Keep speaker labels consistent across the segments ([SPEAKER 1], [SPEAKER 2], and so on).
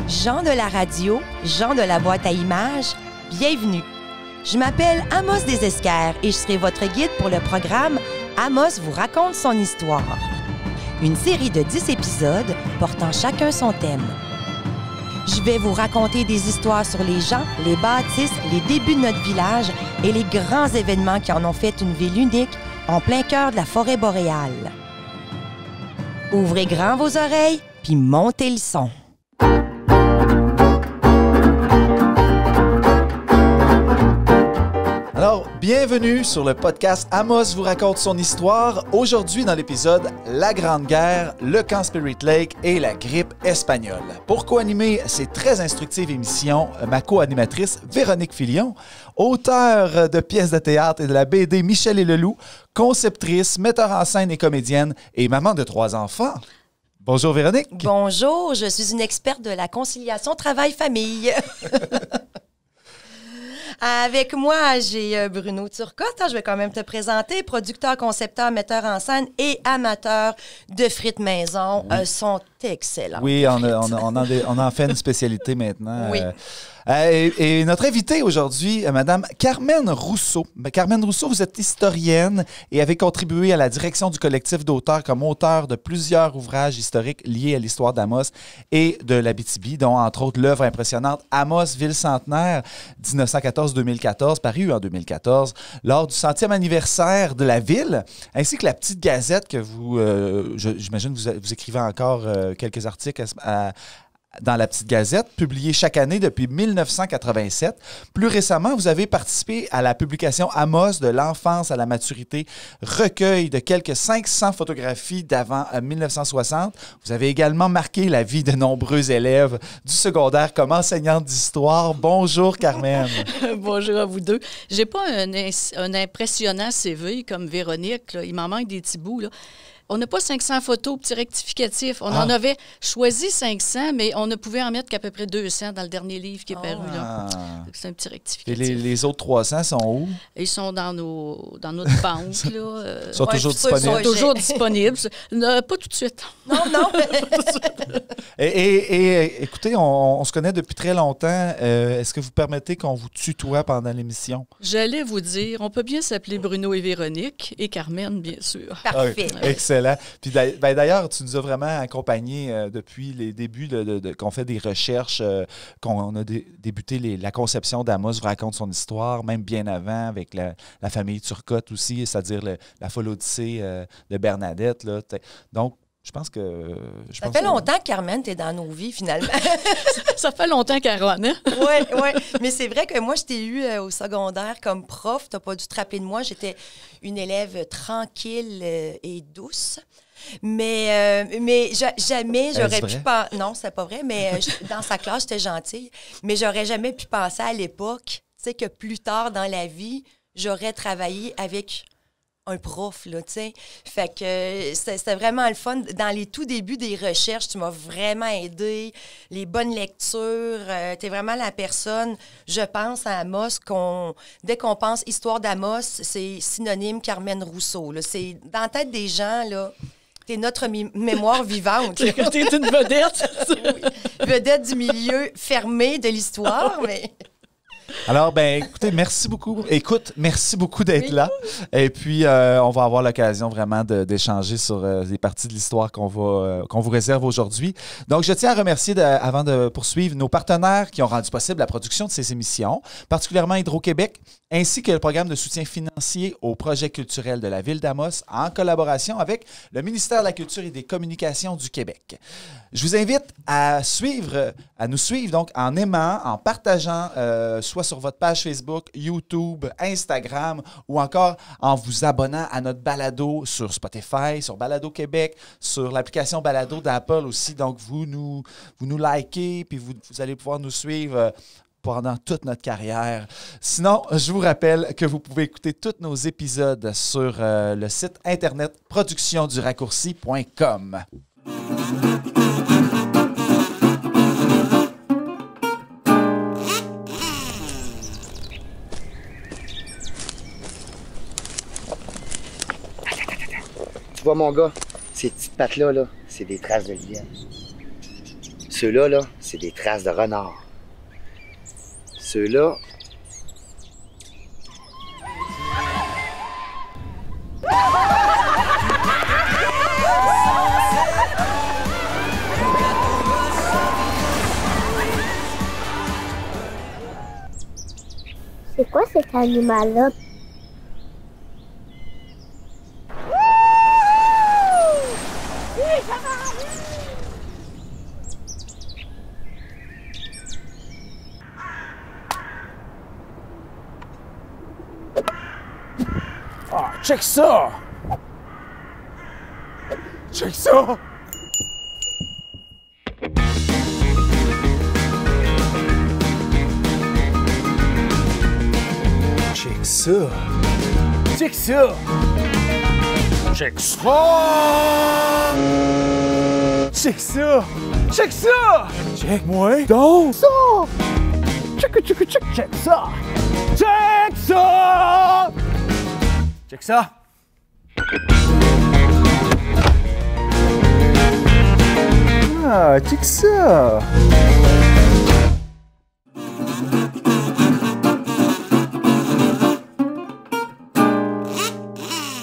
[SPEAKER 1] Gens de la radio, gens de la boîte à images, bienvenue. Je m'appelle Amos Desesquers et je serai votre guide pour le programme Amos vous raconte son histoire. Une série de 10 épisodes portant chacun son thème. Je vais vous raconter des histoires sur les gens, les bâtisses, les débuts de notre village et les grands événements qui en ont fait une ville unique en plein cœur de la forêt boréale. Ouvrez grand vos oreilles puis montez le son.
[SPEAKER 2] Alors, bienvenue sur le podcast Amos vous raconte son histoire. Aujourd'hui, dans l'épisode La Grande Guerre, le camp Spirit Lake et la grippe espagnole. Pour co-animer ces très instructives émissions, ma co-animatrice Véronique Filion, auteure de pièces de théâtre et de la BD Michel et le Loup, conceptrice, metteur en scène et comédienne et maman de 3 enfants. Bonjour Véronique.
[SPEAKER 1] Bonjour, je suis une experte de la conciliation travail-famille. Avec moi, j'ai Bruno Turcotte. Je vais quand même te présenter. Producteur, concepteur, metteur en scène et amateur de frites maison.
[SPEAKER 2] Oui.
[SPEAKER 1] Sont excellents.
[SPEAKER 2] Oui, on en fait une spécialité maintenant.
[SPEAKER 1] Oui.
[SPEAKER 2] Et notre invitée aujourd'hui, Madame Carmen Rousseau. Carmen Rousseau, vous êtes historienne et avez contribué à la direction du collectif d'auteurs comme auteur de plusieurs ouvrages historiques liés à l'histoire d'Amos et de l'Abitibi, dont entre autres l'œuvre impressionnante Amos, ville centenaire, 1914-2014, paru en 2014, lors du 100e anniversaire de la ville, ainsi que la petite gazette que vous, j'imagine vous écrivez encore quelques articles dans la petite gazette, publiée chaque année depuis 1987. Plus récemment, vous avez participé à la publication Amos de l'enfance à la maturité, recueil de quelques 500 photographies d'avant 1960. Vous avez également marqué la vie de nombreux élèves du secondaire comme enseignante d'histoire. Bonjour Carmen.
[SPEAKER 3] Bonjour à vous deux. J'ai pas un impressionnant CV comme Véronique, là. Il m'en manque des petits bouts, là. On n'a pas 500 photos, petit rectificatif. On en avait choisi 500, mais on ne pouvait en mettre qu'à peu près 200 dans le dernier livre qui est paru. Là. C'est un petit rectificatif.
[SPEAKER 2] Et les autres 300 sont où?
[SPEAKER 3] Ils sont dans notre banque. Là.
[SPEAKER 2] Ils sont toujours disponibles.
[SPEAKER 3] Ils sont toujours disponibles. Pas tout de suite.
[SPEAKER 1] Non, non.
[SPEAKER 2] Et écoutez, on se connaît depuis très longtemps. Est-ce que vous permettez qu'on vous tutoie pendant l'émission?
[SPEAKER 3] J'allais vous dire, on peut bien s'appeler Bruno et Véronique et Carmen, bien sûr.
[SPEAKER 1] Parfait.
[SPEAKER 2] Excellent. Puis d'ailleurs, tu nous as vraiment accompagnés depuis les débuts qu'on fait des recherches, qu'on a débuté la conception d'Amos vous raconte son histoire, même bien avant, avec la famille Turcotte aussi, c'est-à-dire la folle odyssée de Bernadette. Là. Donc, je pense que...
[SPEAKER 1] Ça fait longtemps que Carmen, t'es dans nos vies, finalement.
[SPEAKER 3] Ça fait longtemps, Caron, hein?
[SPEAKER 1] Oui. Mais c'est vrai que moi, je t'ai eu au secondaire comme prof. T'as pas dû te rappeler de moi. J'étais une élève tranquille et douce. Mais jamais j'aurais pu penser... Non, c'est pas vrai, mais dans sa classe, j'étais gentille. Mais j'aurais jamais pu penser à l'époque, tu sais, que plus tard dans la vie, j'aurais travaillé avec... un prof, là, tu sais. Fait que c'était vraiment le fun. Dans les tout débuts des recherches, tu m'as vraiment aidé. Les bonnes lectures, t'es vraiment la personne, je pense, à Amos, dès qu'on pense histoire d'Amos, c'est synonyme Carmen Rousseau, là. C'est dans la tête des gens, là, t'es notre mémoire vivante.
[SPEAKER 3] T'es une vedette.
[SPEAKER 1] Oui. Vedette du milieu fermé de l'histoire, mais...
[SPEAKER 2] Alors, écoutez, merci beaucoup. Merci beaucoup d'être là. Et puis, on va avoir l'occasion vraiment d'échanger sur les parties de l'histoire qu'on vous réserve aujourd'hui. Donc, je tiens à remercier, avant de poursuivre, nos partenaires qui ont rendu possible la production de ces émissions, particulièrement Hydro-Québec, ainsi que le programme de soutien financier au projet culturel de la Ville d'Amos, en collaboration avec le ministère de la Culture et des Communications du Québec. Je vous invite à nous suivre donc en aimant, en partageant, soit sur votre page Facebook, YouTube, Instagram ou encore en vous abonnant à notre balado sur Spotify, sur Balado Québec, sur l'application Balado d'Apple aussi. Donc, vous nous likez puis vous allez pouvoir nous suivre pendant toute notre carrière. Sinon, je vous rappelle que vous pouvez écouter tous nos épisodes sur le site internet productionduraccourci.com.
[SPEAKER 4] Tu vois, mon gars, ces petites pattes-là, c'est des traces de lièvre. Ceux-là, là, c'est des traces de renard. Ceux-là...
[SPEAKER 5] C'est quoi cet animal-là?
[SPEAKER 6] Ah, check ça! Check ça! Check ça! Check ça! Check ça! Check ça! Check ça! Check moi donc ça! Check, check, check, check ça! Check ça! Check ça! Ah, check ça!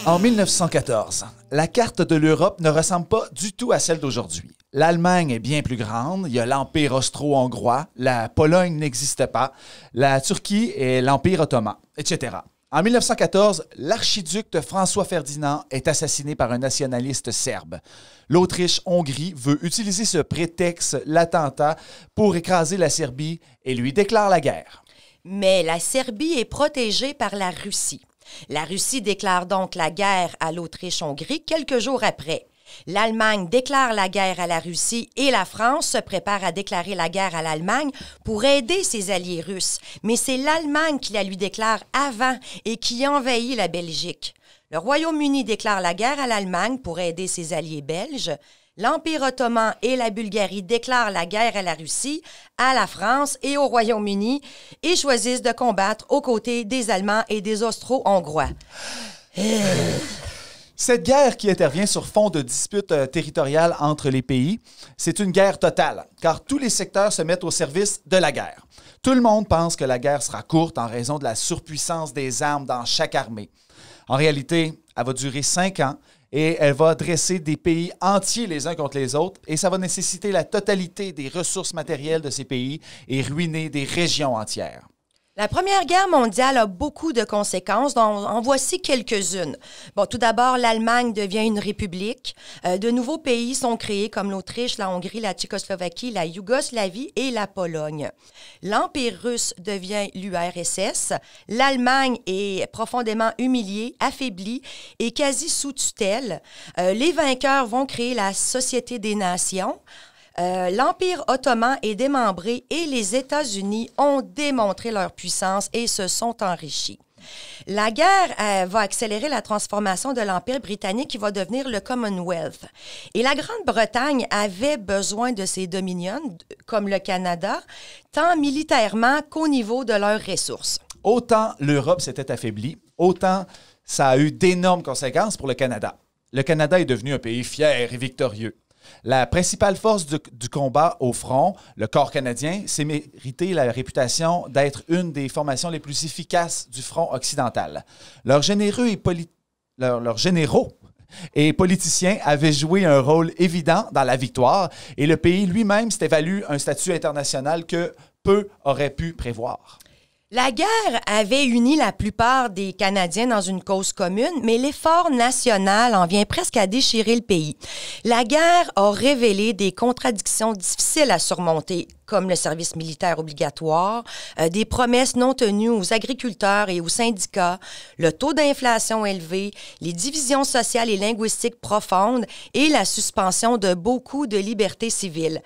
[SPEAKER 2] En 1914, la carte de l'Europe ne ressemble pas du tout à celle d'aujourd'hui. L'Allemagne est bien plus grande, il y a l'Empire austro-hongrois, la Pologne n'existe pas, la Turquie et l'Empire ottoman, etc. En 1914, l'archiduc de François-Ferdinand est assassiné par un nationaliste serbe. L'Autriche-Hongrie veut utiliser ce prétexte, l'attentat, pour écraser la Serbie et lui déclare la guerre.
[SPEAKER 1] Mais la Serbie est protégée par la Russie. La Russie déclare donc la guerre à l'Autriche-Hongrie quelques jours après. L'Allemagne déclare la guerre à la Russie et la France se prépare à déclarer la guerre à l'Allemagne pour aider ses alliés russes. Mais c'est l'Allemagne qui la lui déclare avant et qui envahit la Belgique. Le Royaume-Uni déclare la guerre à l'Allemagne pour aider ses alliés belges. L'Empire ottoman et la Bulgarie déclarent la guerre à la Russie, à la France et au Royaume-Uni et choisissent de combattre aux côtés des Allemands et des Austro-Hongrois.
[SPEAKER 2] Cette guerre qui intervient sur fond de disputes territoriales entre les pays, c'est une guerre totale, car tous les secteurs se mettent au service de la guerre. Tout le monde pense que la guerre sera courte en raison de la surpuissance des armes dans chaque armée. En réalité, elle va durer 5 ans et elle va dresser des pays entiers les uns contre les autres et ça va nécessiter la totalité des ressources matérielles de ces pays et ruiner des régions entières.
[SPEAKER 1] La Première Guerre mondiale a beaucoup de conséquences, dont en voici quelques-unes. Bon, tout d'abord, l'Allemagne devient une république. De nouveaux pays sont créés comme l'Autriche, la Hongrie, la Tchécoslovaquie, la Yougoslavie et la Pologne. L'Empire russe devient l'URSS. L'Allemagne est profondément humiliée, affaiblie et quasi sous tutelle. Les vainqueurs vont créer la Société des Nations. L'Empire ottoman est démembré et les États-Unis ont démontré leur puissance et se sont enrichis. La guerre va accélérer la transformation de l'Empire britannique qui va devenir le Commonwealth. Et la Grande-Bretagne avait besoin de ses dominions, comme le Canada, tant militairement qu'au niveau de leurs ressources.
[SPEAKER 2] Autant l'Europe s'était affaiblie, autant ça a eu d'énormes conséquences pour le Canada. Le Canada est devenu un pays fier et victorieux. La principale force du combat au front, le corps canadien, s'est mérité la réputation d'être une des formations les plus efficaces du front occidental. Leurs généraux et politiciens avaient joué un rôle évident dans la victoire et le pays lui-même s'était valu un statut international que peu auraient pu prévoir.
[SPEAKER 1] La guerre avait uni la plupart des Canadiens dans une cause commune, mais l'effort national en vient presque à déchirer le pays. La guerre a révélé des contradictions difficiles à surmonter, comme le service militaire obligatoire, des promesses non tenues aux agriculteurs et aux syndicats, le taux d'inflation élevé, les divisions sociales et linguistiques profondes et la suspension de beaucoup de libertés civiles.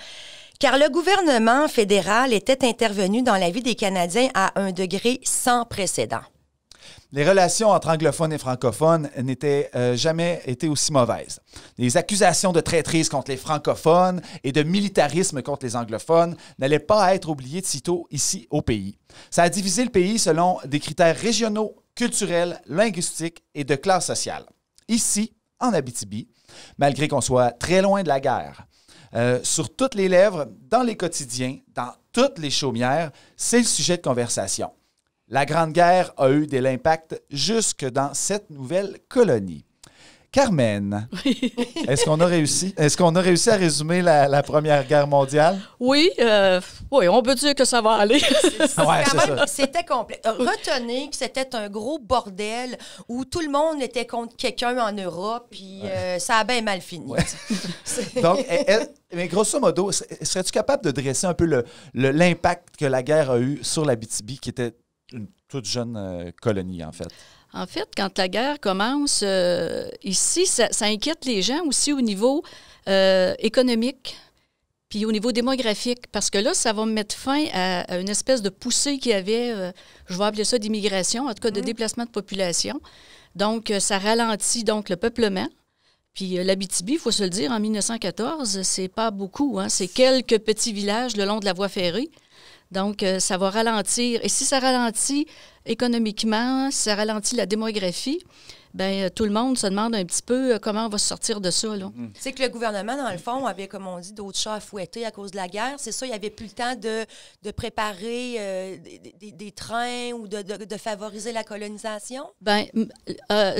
[SPEAKER 1] Car le gouvernement fédéral était intervenu dans la vie des Canadiens à un degré sans précédent.
[SPEAKER 2] Les relations entre anglophones et francophones n'étaient jamais été aussi mauvaises. Les accusations de traîtrise contre les francophones et de militarisme contre les anglophones n'allaient pas être oubliées de sitôt ici au pays. Ça a divisé le pays selon des critères régionaux, culturels, linguistiques et de classe sociale. Ici, en Abitibi, malgré qu'on soit très loin de la guerre, sur toutes les lèvres, dans les quotidiens, dans toutes les chaumières, c'est le sujet de conversation. La Grande Guerre a eu de l'impact jusque dans cette nouvelle colonie. Carmen, est-ce qu'on a réussi? Est-ce qu'on a réussi à résumer la Première Guerre mondiale?
[SPEAKER 3] Oui, oui, on peut dire que ça va aller.
[SPEAKER 1] C'était complet. Retenez que c'était un gros bordel où tout le monde était contre quelqu'un en Europe, puis ça a bien mal fini.
[SPEAKER 2] Ouais. Donc, mais grosso modo, serais-tu capable de dresser un peu l'impact que la guerre a eu sur l'Abitibi, qui était une toute jeune colonie, en fait?
[SPEAKER 3] En fait, quand la guerre commence, ici, ça inquiète les gens aussi au niveau économique puis au niveau démographique, parce que là, ça va mettre fin à une espèce de poussée qu'il y avait, je vais appeler ça d'immigration, en tout cas de déplacement de population. Donc, ça ralentit donc le peuplement. Puis l'Abitibi, il faut se le dire, en 1914, c'est pas beaucoup, hein? C'est quelques petits villages le long de la voie ferrée. Donc, ça va ralentir. Et si ça ralentit économiquement, ça ralentit la démographie, bien, tout le monde se demande un petit peu comment on va se sortir de ça, là.
[SPEAKER 1] C'est que le gouvernement, dans le fond, avait, comme on dit, d'autres chats à fouetter à cause de la guerre. C'est ça, il n'y avait plus le temps de préparer des trains ou de favoriser la colonisation?
[SPEAKER 3] Bien,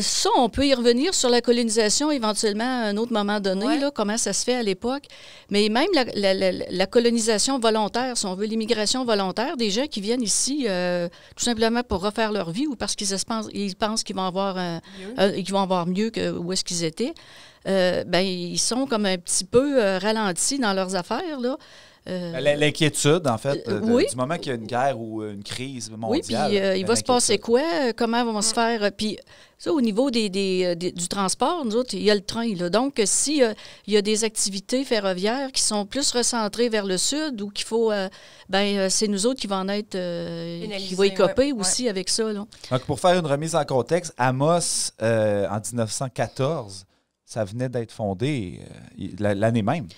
[SPEAKER 3] ça, on peut y revenir sur la colonisation éventuellement à un autre moment donné, là, comment ça se fait à l'époque. Mais même la colonisation volontaire, si on veut, l'immigration volontaire, des gens qui viennent ici tout simplement pour refaire leur vie ou parce qu'ils pensent qu'ils vont avoir qu'ils vont avoir mieux que où est-ce qu'ils étaient, ben ils sont comme un petit peu ralentis dans leurs affaires, là.
[SPEAKER 2] L'inquiétude, en fait,
[SPEAKER 3] oui.
[SPEAKER 2] du moment qu'il y a une guerre ou une crise mondiale.
[SPEAKER 3] Oui, puis il va se passer quoi? Comment vont se faire? Puis ça, au niveau du transport, nous autres, il y a le train, là. Donc, s'il y a des activités ferroviaires qui sont plus recentrées vers le sud ou qu'il faut... c'est nous autres qui vont en être... qui vont écoper aussi avec ça, là.
[SPEAKER 2] Donc, pour faire une remise en contexte, Amos, en 1914... ça venait d'être fondé l'année même.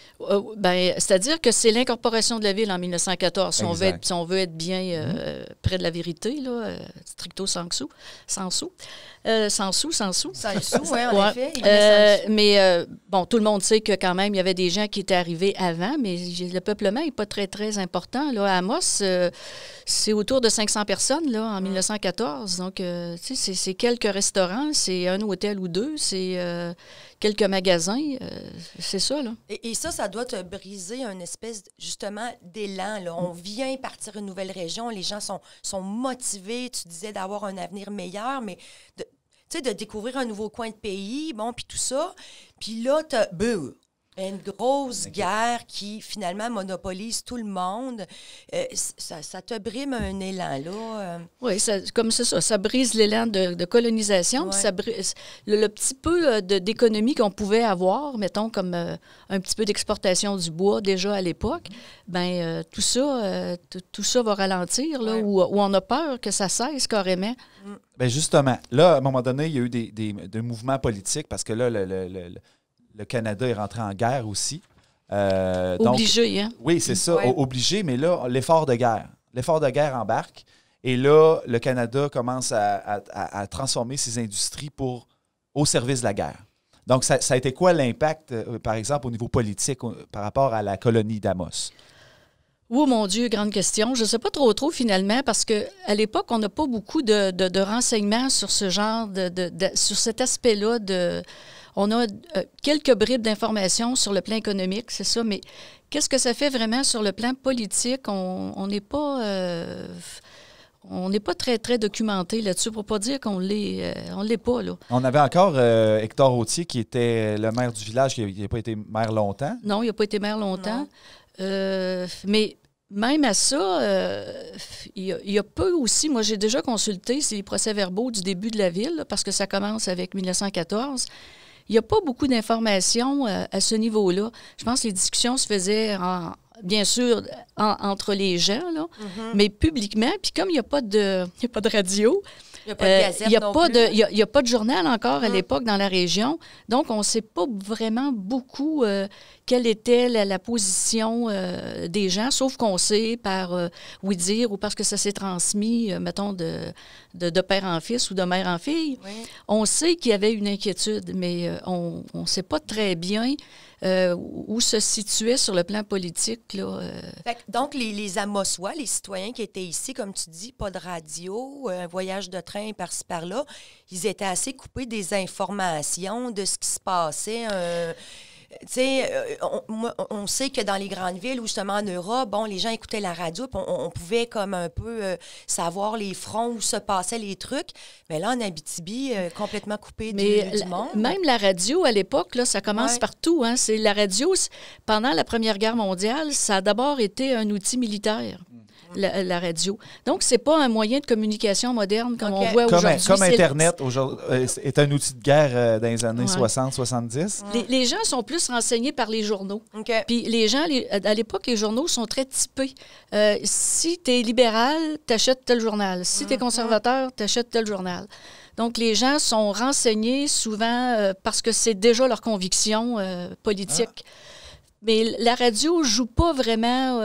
[SPEAKER 3] C'est-à-dire que c'est l'incorporation de la ville en 1914, si on veut être bien près de la vérité, là, stricto sensu. Sans sous, oui, en effet. Mais bon, tout le monde sait que quand même, il y avait des gens qui étaient arrivés avant, mais le peuplement n'est pas très, très important. Là, à Amos, c'est autour de 500 personnes là, en 1914. Donc, c'est quelques restaurants, c'est un hôtel ou deux, c'est... quelques magasins, c'est ça, là.
[SPEAKER 1] Et ça doit te briser une espèce, justement, d'élan, là. On vient partir une nouvelle région, les gens sont motivés, tu disais, d'avoir un avenir meilleur, mais de découvrir un nouveau coin de pays, bon, puis tout ça. Puis là, t'as une grosse guerre qui, finalement, monopolise tout le monde. Ça te brime un élan, là.
[SPEAKER 3] Oui, comme c'est ça. Ça brise l'élan de colonisation. Ouais. Puis ça brise le petit peu d'économie qu'on pouvait avoir, mettons, comme un petit peu d'exportation du bois déjà à l'époque. Bien, tout ça va ralentir, là, où on a peur que ça cesse carrément.
[SPEAKER 2] Bien, justement, là, à un moment donné, il y a eu des mouvements politiques parce que là, le Canada est rentré en guerre aussi.
[SPEAKER 3] Obligé, hein?
[SPEAKER 2] Oui, c'est ça, obligé, mais là, l'effort de guerre embarque. Et là, le Canada commence à transformer ses industries au service de la guerre. Donc, ça a été quoi l'impact, par exemple, au niveau politique par rapport à la colonie d'Amos?
[SPEAKER 3] Oh mon Dieu, grande question. Je ne sais pas trop finalement, parce qu'à l'époque, on n'a pas beaucoup de renseignements sur ce genre, sur cet aspect-là de... On a quelques bribes d'informations sur le plan économique, c'est ça, mais qu'est-ce que ça fait vraiment sur le plan politique? On n'est pas très, très documenté là-dessus, pour ne pas dire qu'on l'est pas, là.
[SPEAKER 2] On avait encore Hector Authier, qui était le maire du village, qui n'a pas été maire longtemps.
[SPEAKER 3] Non, il n'a pas été maire longtemps. Mais même à ça, il y a peu aussi, moi j'ai déjà consulté les procès-verbaux du début de la ville, là, parce que ça commence avec 1914. Il n'y a pas beaucoup d'informations à ce niveau-là. Je pense que les discussions se faisaient, bien sûr, entre les gens, là, mais publiquement. Puis comme il n'y a pas de radio,
[SPEAKER 1] il n'y a pas de gazette non plus.
[SPEAKER 3] Il n'y a pas de journal encore à l'époque dans la région. Donc, on ne sait pas vraiment beaucoup quelle était la position des gens, sauf qu'on sait par oui-dire ou parce que ça s'est transmis, mettons, de père en fils ou de mère en fille. Oui. On sait qu'il y avait une inquiétude, mais on ne sait pas très bien où se situait sur le plan politique. Là,
[SPEAKER 1] Fait que, donc, les Amossois, les citoyens qui étaient ici, comme tu dis, pas de radio, un voyage de train par-ci par-là, ils étaient assez coupés des informations, de ce qui se passait. Tu sais, on sait que dans les grandes villes, ou justement en Europe, bon, les gens écoutaient la radio, puis on pouvait comme un peu savoir les fronts où se passaient les trucs. Mais là, en Abitibi, complètement coupé du monde.
[SPEAKER 3] Même la radio, à l'époque, là, ça commence partout. Hein. C'est la radio, pendant la Première Guerre mondiale, ça a d'abord été un outil militaire. La radio. Donc, c'est pas un moyen de communication moderne comme on voit aujourd'hui.
[SPEAKER 2] Comme Internet est un outil de guerre dans les années 60-70.
[SPEAKER 3] Les gens sont plus renseignés par les journaux. Puis les gens, à l'époque, les journaux sont très typés. Si tu es libéral, tu achètes tel journal. Si tu es conservateur, tu achètes tel journal. Donc, les gens sont renseignés souvent parce que c'est déjà leur conviction politique. Mais la radio ne joue pas vraiment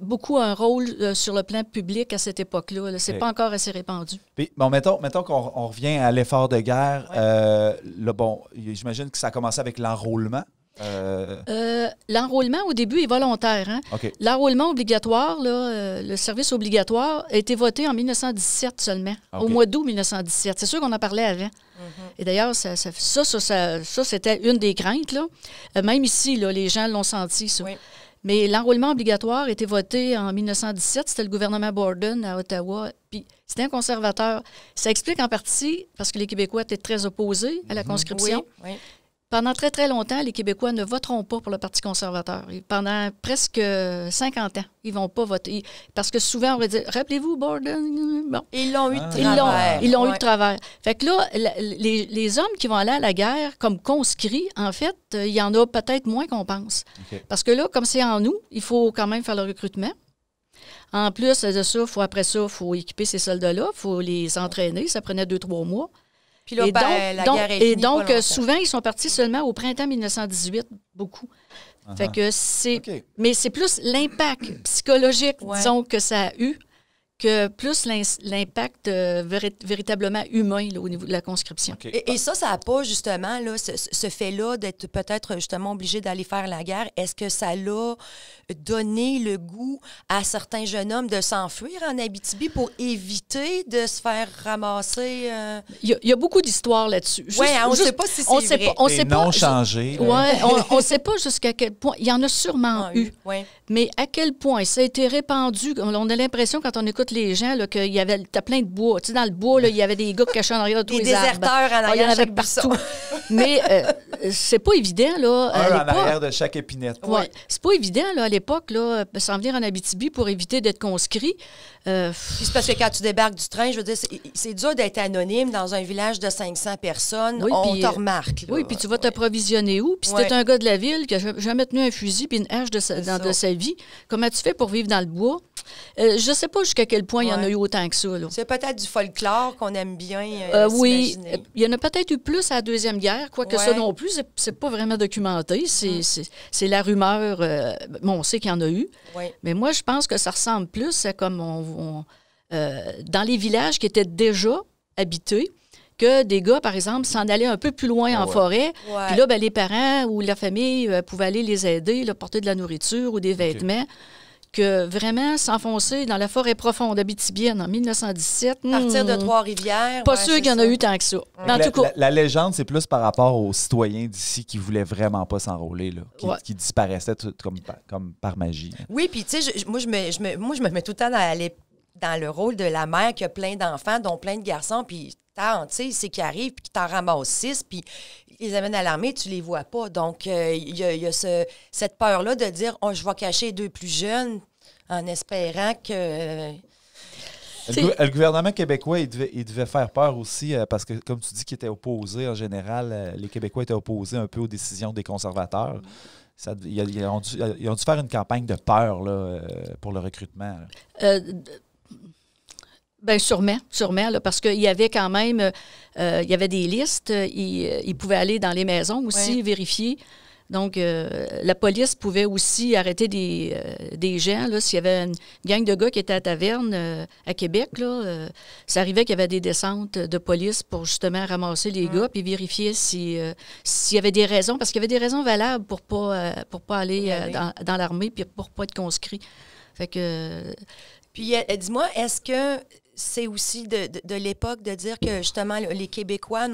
[SPEAKER 3] beaucoup un rôle sur le plan public à cette époque-là. Là. C'est pas encore assez répandu.
[SPEAKER 2] Puis, bon, mettons qu'on revient à l'effort de guerre. J'imagine que ça a commencé avec l'enrôlement.
[SPEAKER 3] L'enrôlement, au début, est volontaire. Hein? L'enrôlement obligatoire, là, le service obligatoire, a été voté en 1917 seulement, au mois d'août 1917. C'est sûr qu'on en parlait avant. Et d'ailleurs, ça, c'était une des craintes. Là. Même ici, là, les gens l'ont senti, ça. Mais l'enrôlement obligatoire a été voté en 1917. C'était le gouvernement Borden à Ottawa. Puis c'était un conservateur. Ça explique en partie, parce que les Québécois étaient très opposés à la conscription. Pendant très, très longtemps, les Québécois ne voteront pas pour le Parti conservateur. Et pendant presque 50 ans, ils ne vont pas voter. Parce que souvent, on va dire, rappelez-vous, Borden? Bon.
[SPEAKER 1] Ils l'ont eu de travers.
[SPEAKER 3] Ils l'ont eu de travers. Fait que là, les hommes qui vont aller à la guerre comme conscrits, en fait, il y en a peut-être moins qu'on pense. Parce que là, comme c'est en nous, il faut quand même faire le recrutement. En plus de ça, après ça, il faut équiper ces soldats-là, il faut les entraîner. Ça prenait 2-3 mois.
[SPEAKER 1] Puis là, la guerre est finie.
[SPEAKER 3] Et donc, souvent, ils sont partis seulement au printemps 1918, beaucoup. Fait que c'est... Mais c'est plus l'impact psychologique, disons, que ça a eu, que plus l'impact véritablement humain là, au niveau de la conscription.
[SPEAKER 1] Et ça n'a pas, justement, là, ce fait-là d'être peut-être, justement, obligé d'aller faire la guerre, est-ce que ça l'a donné le goût à certains jeunes hommes de s'enfuir en Abitibi pour éviter de se faire ramasser?
[SPEAKER 3] Il y a beaucoup d'histoires là-dessus.
[SPEAKER 1] Oui, on ne sait pas si c'est vrai.
[SPEAKER 3] On sait pas,
[SPEAKER 2] changé.
[SPEAKER 3] On ne sait pas jusqu'à quel point. Il y en a sûrement eu. Mais à quel point ça a été répandu. On a l'impression, quand on écoute les gens, qu'il y avait plein de bois. Tu sais, dans le bois, là, il y avait des gars cachés en arrière de tous les arbres.
[SPEAKER 1] Des déserteurs en arrière
[SPEAKER 3] il y en avait
[SPEAKER 1] de
[SPEAKER 3] partout. Mais c'est pas évident, là.
[SPEAKER 2] En arrière de chaque épinette.
[SPEAKER 3] C'est pas évident, là, à l'époque, là, s'en venir en Abitibi pour éviter d'être conscrit.
[SPEAKER 1] Puis c'est parce que quand tu débarques du train, je veux dire, c'est dur d'être anonyme dans un village de 500 personnes. On te remarque. Là.
[SPEAKER 3] Oui, puis tu vas t'approvisionner où? Puis si t'es un gars de la ville qui n'a jamais tenu un fusil puis une hache de sa vie, comment tu fais pour vivre dans le bois? Je ne sais pas jusqu'à quel point il y en a eu autant que ça. Là.
[SPEAKER 1] C'est peut-être du folklore qu'on aime bien
[SPEAKER 3] oui, il y en a peut-être eu plus à la Deuxième Guerre, quoique ça non plus, c'est pas vraiment documenté. C'est la rumeur. On sait qu'il y en a eu. Mais moi, je pense que ça ressemble plus à comme dans les villages qui étaient déjà habités, que des gars, par exemple, s'en allaient un peu plus loin en forêt. Puis là, les parents ou la famille pouvaient aller les aider, leur porter de la nourriture ou des vêtements. Que vraiment s'enfoncer dans la forêt profonde abitibienne en 1917.
[SPEAKER 1] Partir de Trois-Rivières.
[SPEAKER 3] Pas sûr qu'il y en a eu tant que ça.
[SPEAKER 2] En tout cas, la légende, c'est plus par rapport aux citoyens d'ici qui voulaient vraiment pas s'enrôler, là, qui disparaissaient comme par magie.
[SPEAKER 1] Oui, puis tu sais, moi, je me mets tout le temps dans le rôle de la mère qui a plein d'enfants, dont plein de garçons, puis tu sais, c'est qui arrive, puis qui t'en ramasse 6, puis ils les amènent à l'armée, tu les vois pas. Donc, il y a cette peur-là de dire « je vais cacher les 2 plus jeunes » en espérant que...
[SPEAKER 2] Le gouvernement québécois, il devait faire peur aussi parce que, comme tu dis, qu'il était opposé en général. Les Québécois étaient opposés un peu aux décisions des conservateurs. Ils ont dû faire une campagne de peur là, pour le recrutement.
[SPEAKER 3] Bien, sûrement là, parce qu'il y avait quand même il y avait des listes. Ils pouvaient aller dans les maisons aussi, vérifier. Donc, la police pouvait aussi arrêter des gens. Là, s'il y avait une gang de gars qui était à taverne à Québec, là, ça arrivait qu'il y avait des descentes de police pour justement ramasser les gars puis vérifier s'il y avait des raisons, parce qu'il y avait des raisons valables pour pas aller dans l'armée puis pour pas être conscrit. Fait que...
[SPEAKER 1] Puis, dis-moi, est-ce que c'est aussi de l'époque de dire que, justement, les Québécois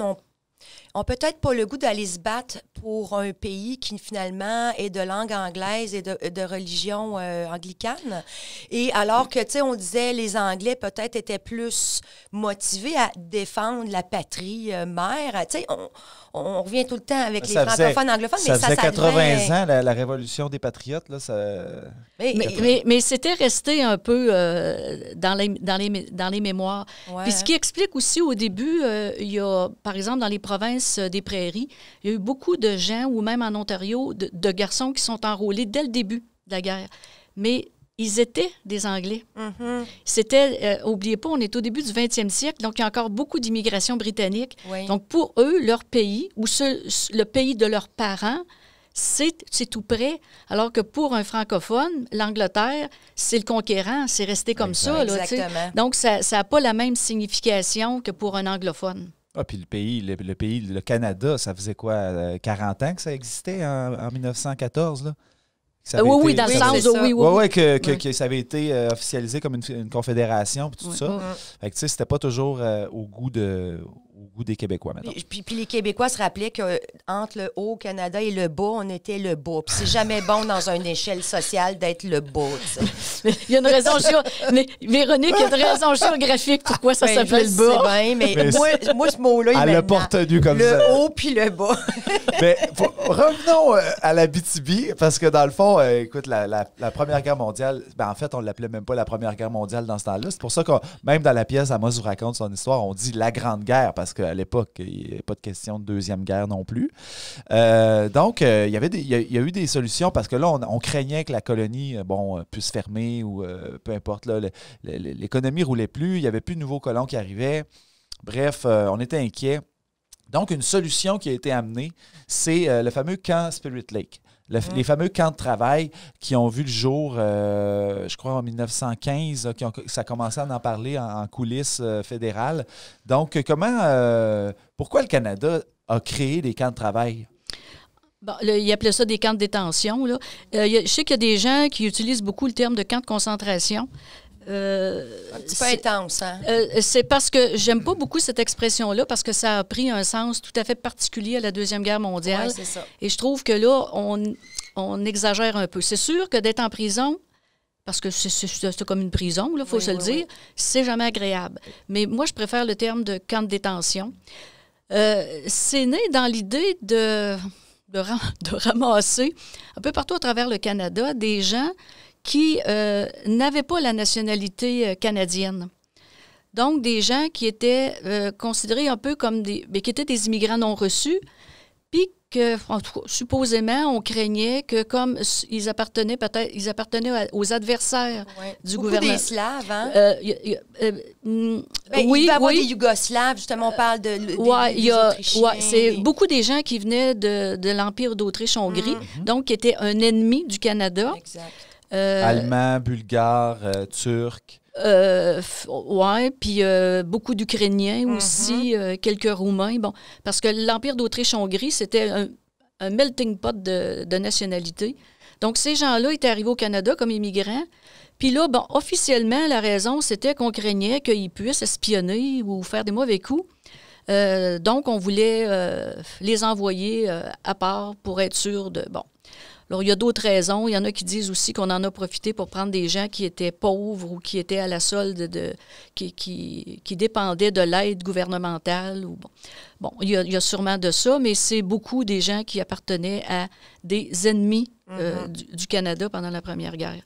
[SPEAKER 1] ont peut-être pas le goût d'aller se battre pour un pays qui, finalement, est de langue anglaise et de religion anglicane. Et alors que, tu sais, on disait les Anglais, peut-être, étaient plus motivés à défendre la patrie mère. Tu sais, on revient tout le temps avec les francophones anglophones, mais
[SPEAKER 2] ça faisait 80 ans, la Révolution des Patriotes, là, ça...
[SPEAKER 3] Mais c'était resté un peu dans les mémoires.
[SPEAKER 1] Ouais.
[SPEAKER 3] Puis ce qui explique aussi, au début, il y a, par exemple, dans les provinces des Prairies, il y a eu beaucoup de gens, ou même en Ontario, de garçons qui sont enrôlés dès le début de la guerre. Mais ils étaient des Anglais.
[SPEAKER 1] Mm-hmm.
[SPEAKER 3] C'était, n'oubliez pas, on est au début du 20e siècle, donc il y a encore beaucoup d'immigration britannique.
[SPEAKER 1] Oui.
[SPEAKER 3] Donc pour eux, leur pays, ou le pays de leurs parents, c'est tout près. Alors que pour un francophone, l'Angleterre, c'est le conquérant, c'est resté comme ça. Là,
[SPEAKER 1] exactement.
[SPEAKER 3] donc ça n'a pas la même signification que pour un anglophone.
[SPEAKER 2] Ah, puis le Canada, ça faisait quoi, 40 ans que ça existait en 1914, là?
[SPEAKER 3] Oui, dans le sens où
[SPEAKER 2] oui, que ça avait été officialisé comme une confédération puis tout ça. Fait que tu sais, c'était pas toujours au goût des Québécois maintenant.
[SPEAKER 1] Puis les Québécois se rappelaient qu'entre le Haut-Canada et le bas, on était le bas. Puis c'est jamais bon dans une échelle sociale d'être le bas, tu sais.
[SPEAKER 3] Mais il y a une raison Véronique, il y a une raison géographique pourquoi ça s'appelait le bas.
[SPEAKER 1] C'est bien, mais moi, ce mot-là,
[SPEAKER 2] elle l'a pas retenu comme
[SPEAKER 1] le
[SPEAKER 2] ça.
[SPEAKER 1] Le haut puis le bas.
[SPEAKER 2] Mais revenons à l'Abitibi, parce que dans le fond, écoute, la Première Guerre mondiale, en fait, on l'appelait même pas la Première Guerre mondiale dans ce temps-là. C'est pour ça que même dans la pièce, Amos vous raconte son histoire, on dit la Grande Guerre, parce qu'à l'époque, il n'y avait pas de question de Deuxième Guerre non plus. Donc, il y a eu des solutions, parce que là, on craignait que la colonie puisse fermer ou peu importe. Là, l'économie ne roulait plus, il n'y avait plus de nouveaux colons qui arrivaient. Bref, on était inquiets. Donc, une solution qui a été amenée, c'est le fameux camp Spirit Lake. Les fameux camps de travail qui ont vu le jour, je crois, en 1915, ça a commencé à en parler en coulisses fédérales. Donc, pourquoi le Canada a créé des camps de travail?
[SPEAKER 3] Bon, ils appelaient ça des camps de détention. Là. Je sais qu'il y a des gens qui utilisent beaucoup le terme de camp de concentration.
[SPEAKER 1] Un petit peu intense, hein?
[SPEAKER 3] C'est parce que j'aime pas beaucoup cette expression-là, parce que ça a pris un sens tout à fait particulier à la Deuxième Guerre mondiale.
[SPEAKER 1] Oui, c'est ça.
[SPEAKER 3] Et je trouve que là, on exagère un peu. C'est sûr que d'être en prison, parce que c'est comme une prison, il faut se le dire, c'est jamais agréable. Mais moi, je préfère le terme de camp de détention. C'est né dans l'idée de ramasser un peu partout à travers le Canada des gens qui n'avaient pas la nationalité canadienne. Donc, des gens qui étaient considérés un peu comme qui étaient des immigrants non reçus, puis que, en tout cas, supposément, on craignait que comme ils appartenaient aux adversaires du gouvernement.
[SPEAKER 1] Des Slaves, hein?
[SPEAKER 3] Oui,
[SPEAKER 1] il va y avoir des Yougoslaves, justement, on parle des Autrichiens.
[SPEAKER 3] C'est beaucoup des gens qui venaient de l'Empire d'Autriche-Hongrie, donc qui étaient un ennemi du Canada.
[SPEAKER 1] Exact.
[SPEAKER 2] Allemand, bulgare, turc.
[SPEAKER 3] Puis beaucoup d'Ukrainiens aussi, quelques Roumains. Bon, parce que l'Empire d'Autriche-Hongrie, c'était un melting pot de nationalités. Donc, ces gens-là étaient arrivés au Canada comme immigrants. Puis là, officiellement, la raison, c'était qu'on craignait qu'ils puissent espionner ou faire des mauvais coups. Donc, on voulait les envoyer à part pour être sûr de... Bon. Alors, il y a d'autres raisons. Il y en a qui disent aussi qu'on en a profité pour prendre des gens qui étaient pauvres ou qui étaient à la solde qui dépendaient de l'aide gouvernementale. Bon, il y a sûrement de ça, mais c'est beaucoup des gens qui appartenaient à des ennemis du Canada pendant la Première Guerre.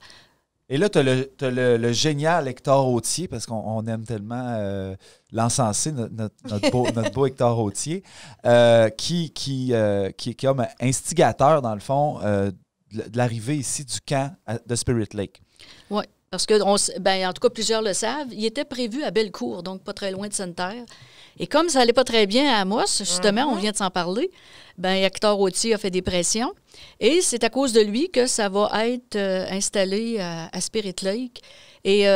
[SPEAKER 2] Et là, tu as le génial Hector Hautier, parce qu'on aime tellement l'encenser, notre beau Hector Hautier, qui est comme instigateur, dans le fond, de l'arrivée ici du camp de Spirit Lake.
[SPEAKER 3] Oui. Parce que, en tout cas, plusieurs le savent, il était prévu à Bellecour, donc pas très loin de Sainte-Terre. Et comme ça allait pas très bien à Amos, justement, on vient de s'en parler, Hector Autier a fait des pressions. Et c'est à cause de lui que ça va être installé à Spirit Lake. Et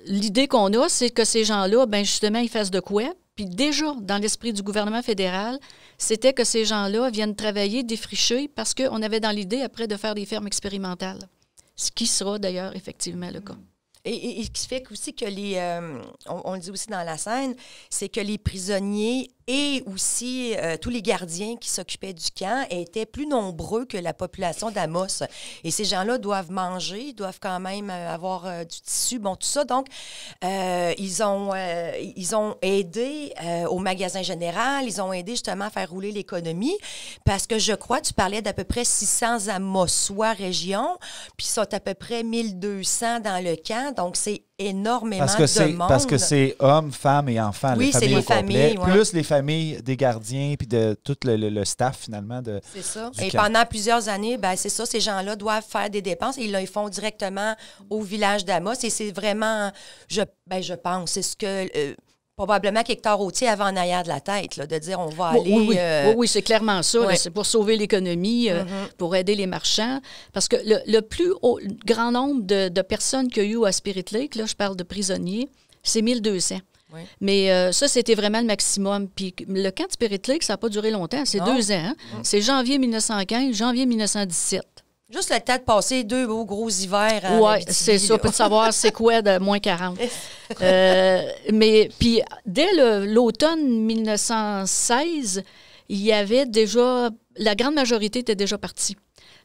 [SPEAKER 3] l'idée qu'on a, c'est que ces gens-là, justement, ils fassent de quoi? Puis déjà, dans l'esprit du gouvernement fédéral, c'était que ces gens-là viennent travailler, défricher, parce qu'on avait dans l'idée, après, de faire des fermes expérimentales. Ce qui sera d'ailleurs effectivement le cas.
[SPEAKER 1] Et ce qui fait aussi que on le dit aussi dans la scène, c'est que les prisonniers et aussi tous les gardiens qui s'occupaient du camp étaient plus nombreux que la population d'Amos. Et ces gens-là doivent manger, doivent quand même avoir du tissu, bon, tout ça. Donc, ils ont aidé au magasin général, ils ont aidé justement à faire rouler l'économie parce que je crois, tu parlais d'à peu près 600 Amossois région, puis ils sont à peu près 1200 dans le camp. Donc, c'est énormément de monde.
[SPEAKER 2] Parce que c'est hommes, femmes et enfants,
[SPEAKER 1] oui,
[SPEAKER 2] les familles
[SPEAKER 1] c'est les
[SPEAKER 2] au complet,
[SPEAKER 1] familles, ouais.
[SPEAKER 2] plus les familles des gardiens puis de tout le staff, finalement.
[SPEAKER 1] C'est ça.
[SPEAKER 2] Et
[SPEAKER 1] pendant plusieurs années, c'est ça, ces gens-là doivent faire des dépenses et ils le font directement au village d'Amos. Et c'est vraiment, je pense, c'est ce que... probablement qu'Hector Autier avait en arrière de la tête, là, de dire on va aller...
[SPEAKER 3] Oui, c'est clairement ça.
[SPEAKER 1] Ouais.
[SPEAKER 3] Là, c'est pour sauver l'économie, pour aider les marchands. Parce que le plus grand nombre de personnes qu'il y a eu à Spirit Lake, là, je parle de prisonniers, c'est 1200. Oui. Mais ça, c'était vraiment le maximum. Puis le camp de Spirit Lake, ça n'a pas duré longtemps. C'est 2 ans. Hein? C'est janvier 1915, janvier 1917.
[SPEAKER 1] Juste le temps de passer 2 beaux gros hivers.
[SPEAKER 3] Oui, c'est ça. Peut savoir c'est quoi de moins 40. Mais puis, dès l'automne 1916, il y avait déjà... La grande majorité était déjà partie.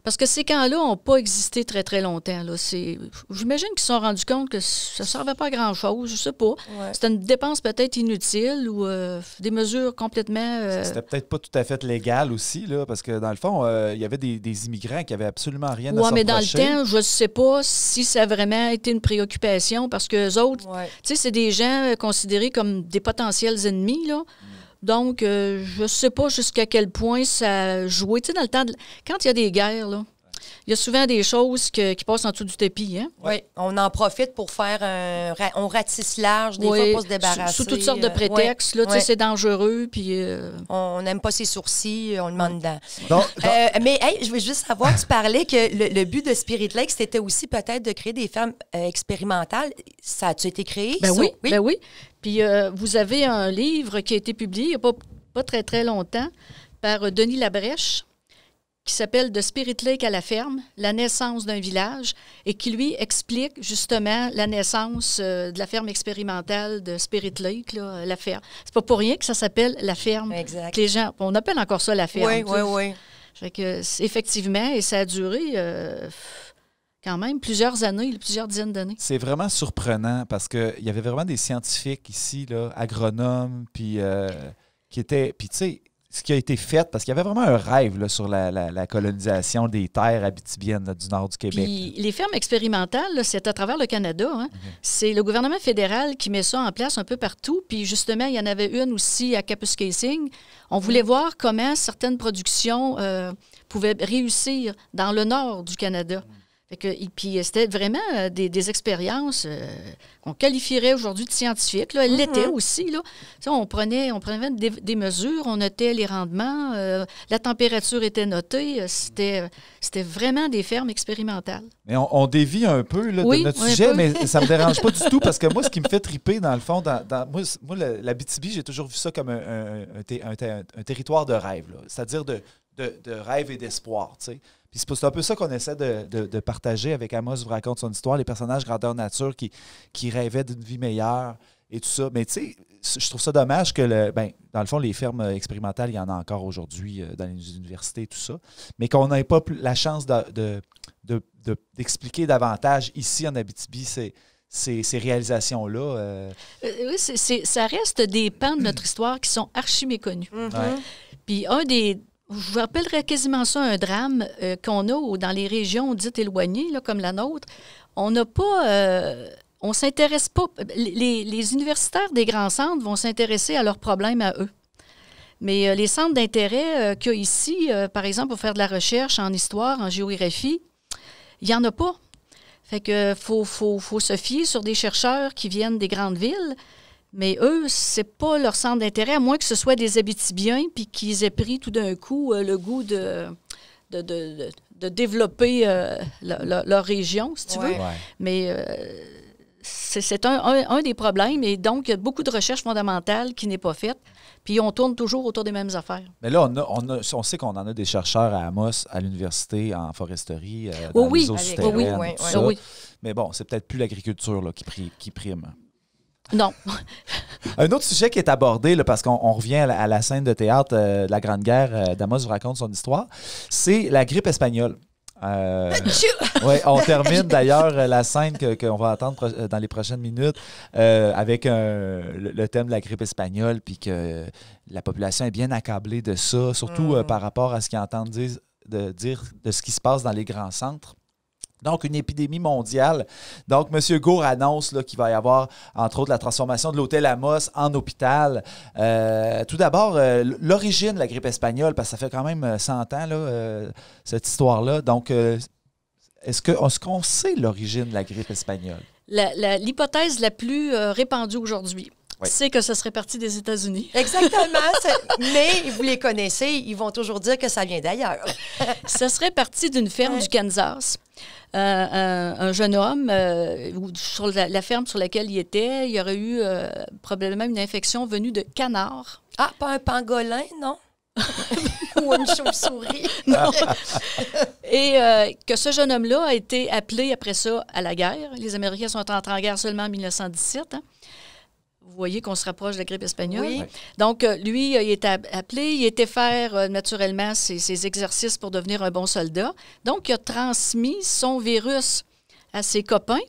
[SPEAKER 3] Parce que ces camps-là n'ont pas existé très, très longtemps. Là. J'imagine qu'ils se sont rendus compte que ça ne servait pas à grand-chose. Je ne sais pas. Ouais. C'était une dépense peut-être inutile ou des mesures complètement...
[SPEAKER 2] C'était peut-être pas tout à fait légal aussi, là, parce que dans le fond, il y avait des immigrants qui n'avaient absolument rien à se reprocher.
[SPEAKER 3] Oui, mais dans le temps, je ne sais pas si ça a vraiment été une préoccupation parce qu'eux autres, tu sais, c'est des gens considérés comme des potentiels ennemis, là. Donc, je ne sais pas jusqu'à quel point ça a joué. Tu sais, dans le temps, quand il y a des guerres, là, il y a souvent des choses qui passent en dessous du tapis. Hein?
[SPEAKER 1] Oui, on en profite pour faire on ratisse large, des fois, pour se débarrasser.
[SPEAKER 3] Sous toutes sortes de prétextes. Là, tu sais, c'est dangereux. Puis,
[SPEAKER 1] on n'aime pas ses sourcils, on le demande dedans. Mais hey, je veux juste savoir, tu parlais que le but de Spirit Lake, c'était aussi peut-être de créer des fermes expérimentales. Ça a-tu été créé?
[SPEAKER 3] Ben oui, ben oui. Puis vous avez un livre qui a été publié il n'y a pas très, très longtemps par Denis Labrèche qui s'appelle « De Spirit Lake à la ferme, la naissance d'un village » et qui, lui, explique justement la naissance de la ferme expérimentale de Spirit Lake, là, la ferme. C'est pas pour rien que ça s'appelle la ferme.
[SPEAKER 1] Exact.
[SPEAKER 3] Les gens, on appelle encore ça la ferme.
[SPEAKER 1] Oui.
[SPEAKER 3] Fait que, effectivement, et ça a duré... quand même, plusieurs années, plusieurs dizaines d'années.
[SPEAKER 2] C'est vraiment surprenant parce qu'il y avait vraiment des scientifiques ici, là, agronomes, puis qui étaient... Puis tu sais, ce qui a été fait, parce qu'il y avait vraiment un rêve là, sur la colonisation des terres abitibiennes là, du nord du Québec.
[SPEAKER 3] Puis les fermes expérimentales, là, c'est à travers le Canada. Hein? C'est le gouvernement fédéral qui met ça en place un peu partout. Puis justement, il y en avait une aussi à Kapuskasing. On voulait voir comment certaines productions pouvaient réussir dans le nord du Canada. Puis c'était vraiment des expériences qu'on qualifierait aujourd'hui de scientifiques. Là. Elles l'étaient aussi. Là. On prenait des mesures, on notait les rendements, la température était notée. C'était vraiment des fermes expérimentales.
[SPEAKER 2] Mais on dévie un peu là, de notre sujet, mais ça ne me dérange pas du tout parce que moi, ce qui me fait triper, dans le fond, moi l'Abitibi, j'ai toujours vu ça comme un territoire de rêve, c'est-à-dire de rêve et d'espoir, tu sais. Puis c'est un peu ça qu'on essaie de partager avec Amos vous raconte son histoire, les personnages grandeur nature qui rêvaient d'une vie meilleure et tout ça. Mais tu sais, je trouve ça dommage que, dans le fond, les fermes expérimentales, il y en a encore aujourd'hui dans les universités et tout ça, mais qu'on n'ait pas la chance d'expliquer davantage ici en Abitibi ces réalisations-là.
[SPEAKER 3] Oui, ça reste des pans de notre histoire qui sont archi méconnus. Puis je rappellerais quasiment ça un drame qu'on a dans les régions dites éloignées, là, comme la nôtre. On n'a pas... on s'intéresse pas... Les universitaires des grands centres vont s'intéresser à leurs problèmes à eux. Mais les centres d'intérêt qu'il y a ici, par exemple, pour faire de la recherche en histoire, en géographie, il n'y en a pas. Fait que faut se fier sur des chercheurs qui viennent des grandes villes, mais eux, c'est pas leur centre d'intérêt, à moins que ce soit des Abitibiens puis qu'ils aient pris tout d'un coup le goût de développer leur région, si tu veux.
[SPEAKER 2] Ouais.
[SPEAKER 3] Mais c'est un des problèmes. Et donc, il y a beaucoup de recherche fondamentale qui n'est pas faite. Puis on tourne toujours autour des mêmes affaires.
[SPEAKER 2] Mais là, on sait qu'on en a des chercheurs à Amos, à l'université, en foresterie, dans les eaux souterraines, tout ça. Mais bon, c'est peut-être plus l'agriculture là, qui prime.
[SPEAKER 3] Non.
[SPEAKER 2] Un autre sujet qui est abordé, là, parce qu'on revient à la scène de théâtre de la Grande Guerre, d'Amos vous raconte son histoire, c'est la grippe espagnole. Ouais, on termine d'ailleurs la scène qu'on va attendre dans les prochaines minutes avec le thème de la grippe espagnole, puis que la population est bien accablée de ça, surtout par rapport à ce qu'ils entendent dire de ce qui se passe dans les grands centres. Donc, une épidémie mondiale. Donc, M. Gourde annonce qu'il va y avoir, entre autres, la transformation de l'hôtel Amos en hôpital. Tout d'abord, l'origine de la grippe espagnole, parce que ça fait quand même 100 ans, là, cette histoire-là. Donc, est-ce qu'on sait l'origine de la grippe espagnole?
[SPEAKER 3] L'hypothèse la plus répandue aujourd'hui, c'est que ce serait parti des États-Unis.
[SPEAKER 1] Exactement. Mais vous les connaissez, ils vont toujours dire que ça vient d'ailleurs.
[SPEAKER 3] Ça serait parti d'une ferme du Kansas. Un jeune homme, sur la ferme sur laquelle il était, il y aurait eu probablement une infection venue de canard.
[SPEAKER 1] Ah, pas un pangolin, non? Ou une chauve-souris.
[SPEAKER 3] Non. Et que ce jeune homme-là a été appelé après ça à la guerre. Les Américains sont entrés en guerre seulement en 1917. Hein. Vous voyez qu'on se rapproche de la grippe espagnole.
[SPEAKER 1] Oui.
[SPEAKER 3] Donc, lui, il était appelé, il était faire naturellement ses exercices pour devenir un bon soldat. Donc, il a transmis son virus à ses copains.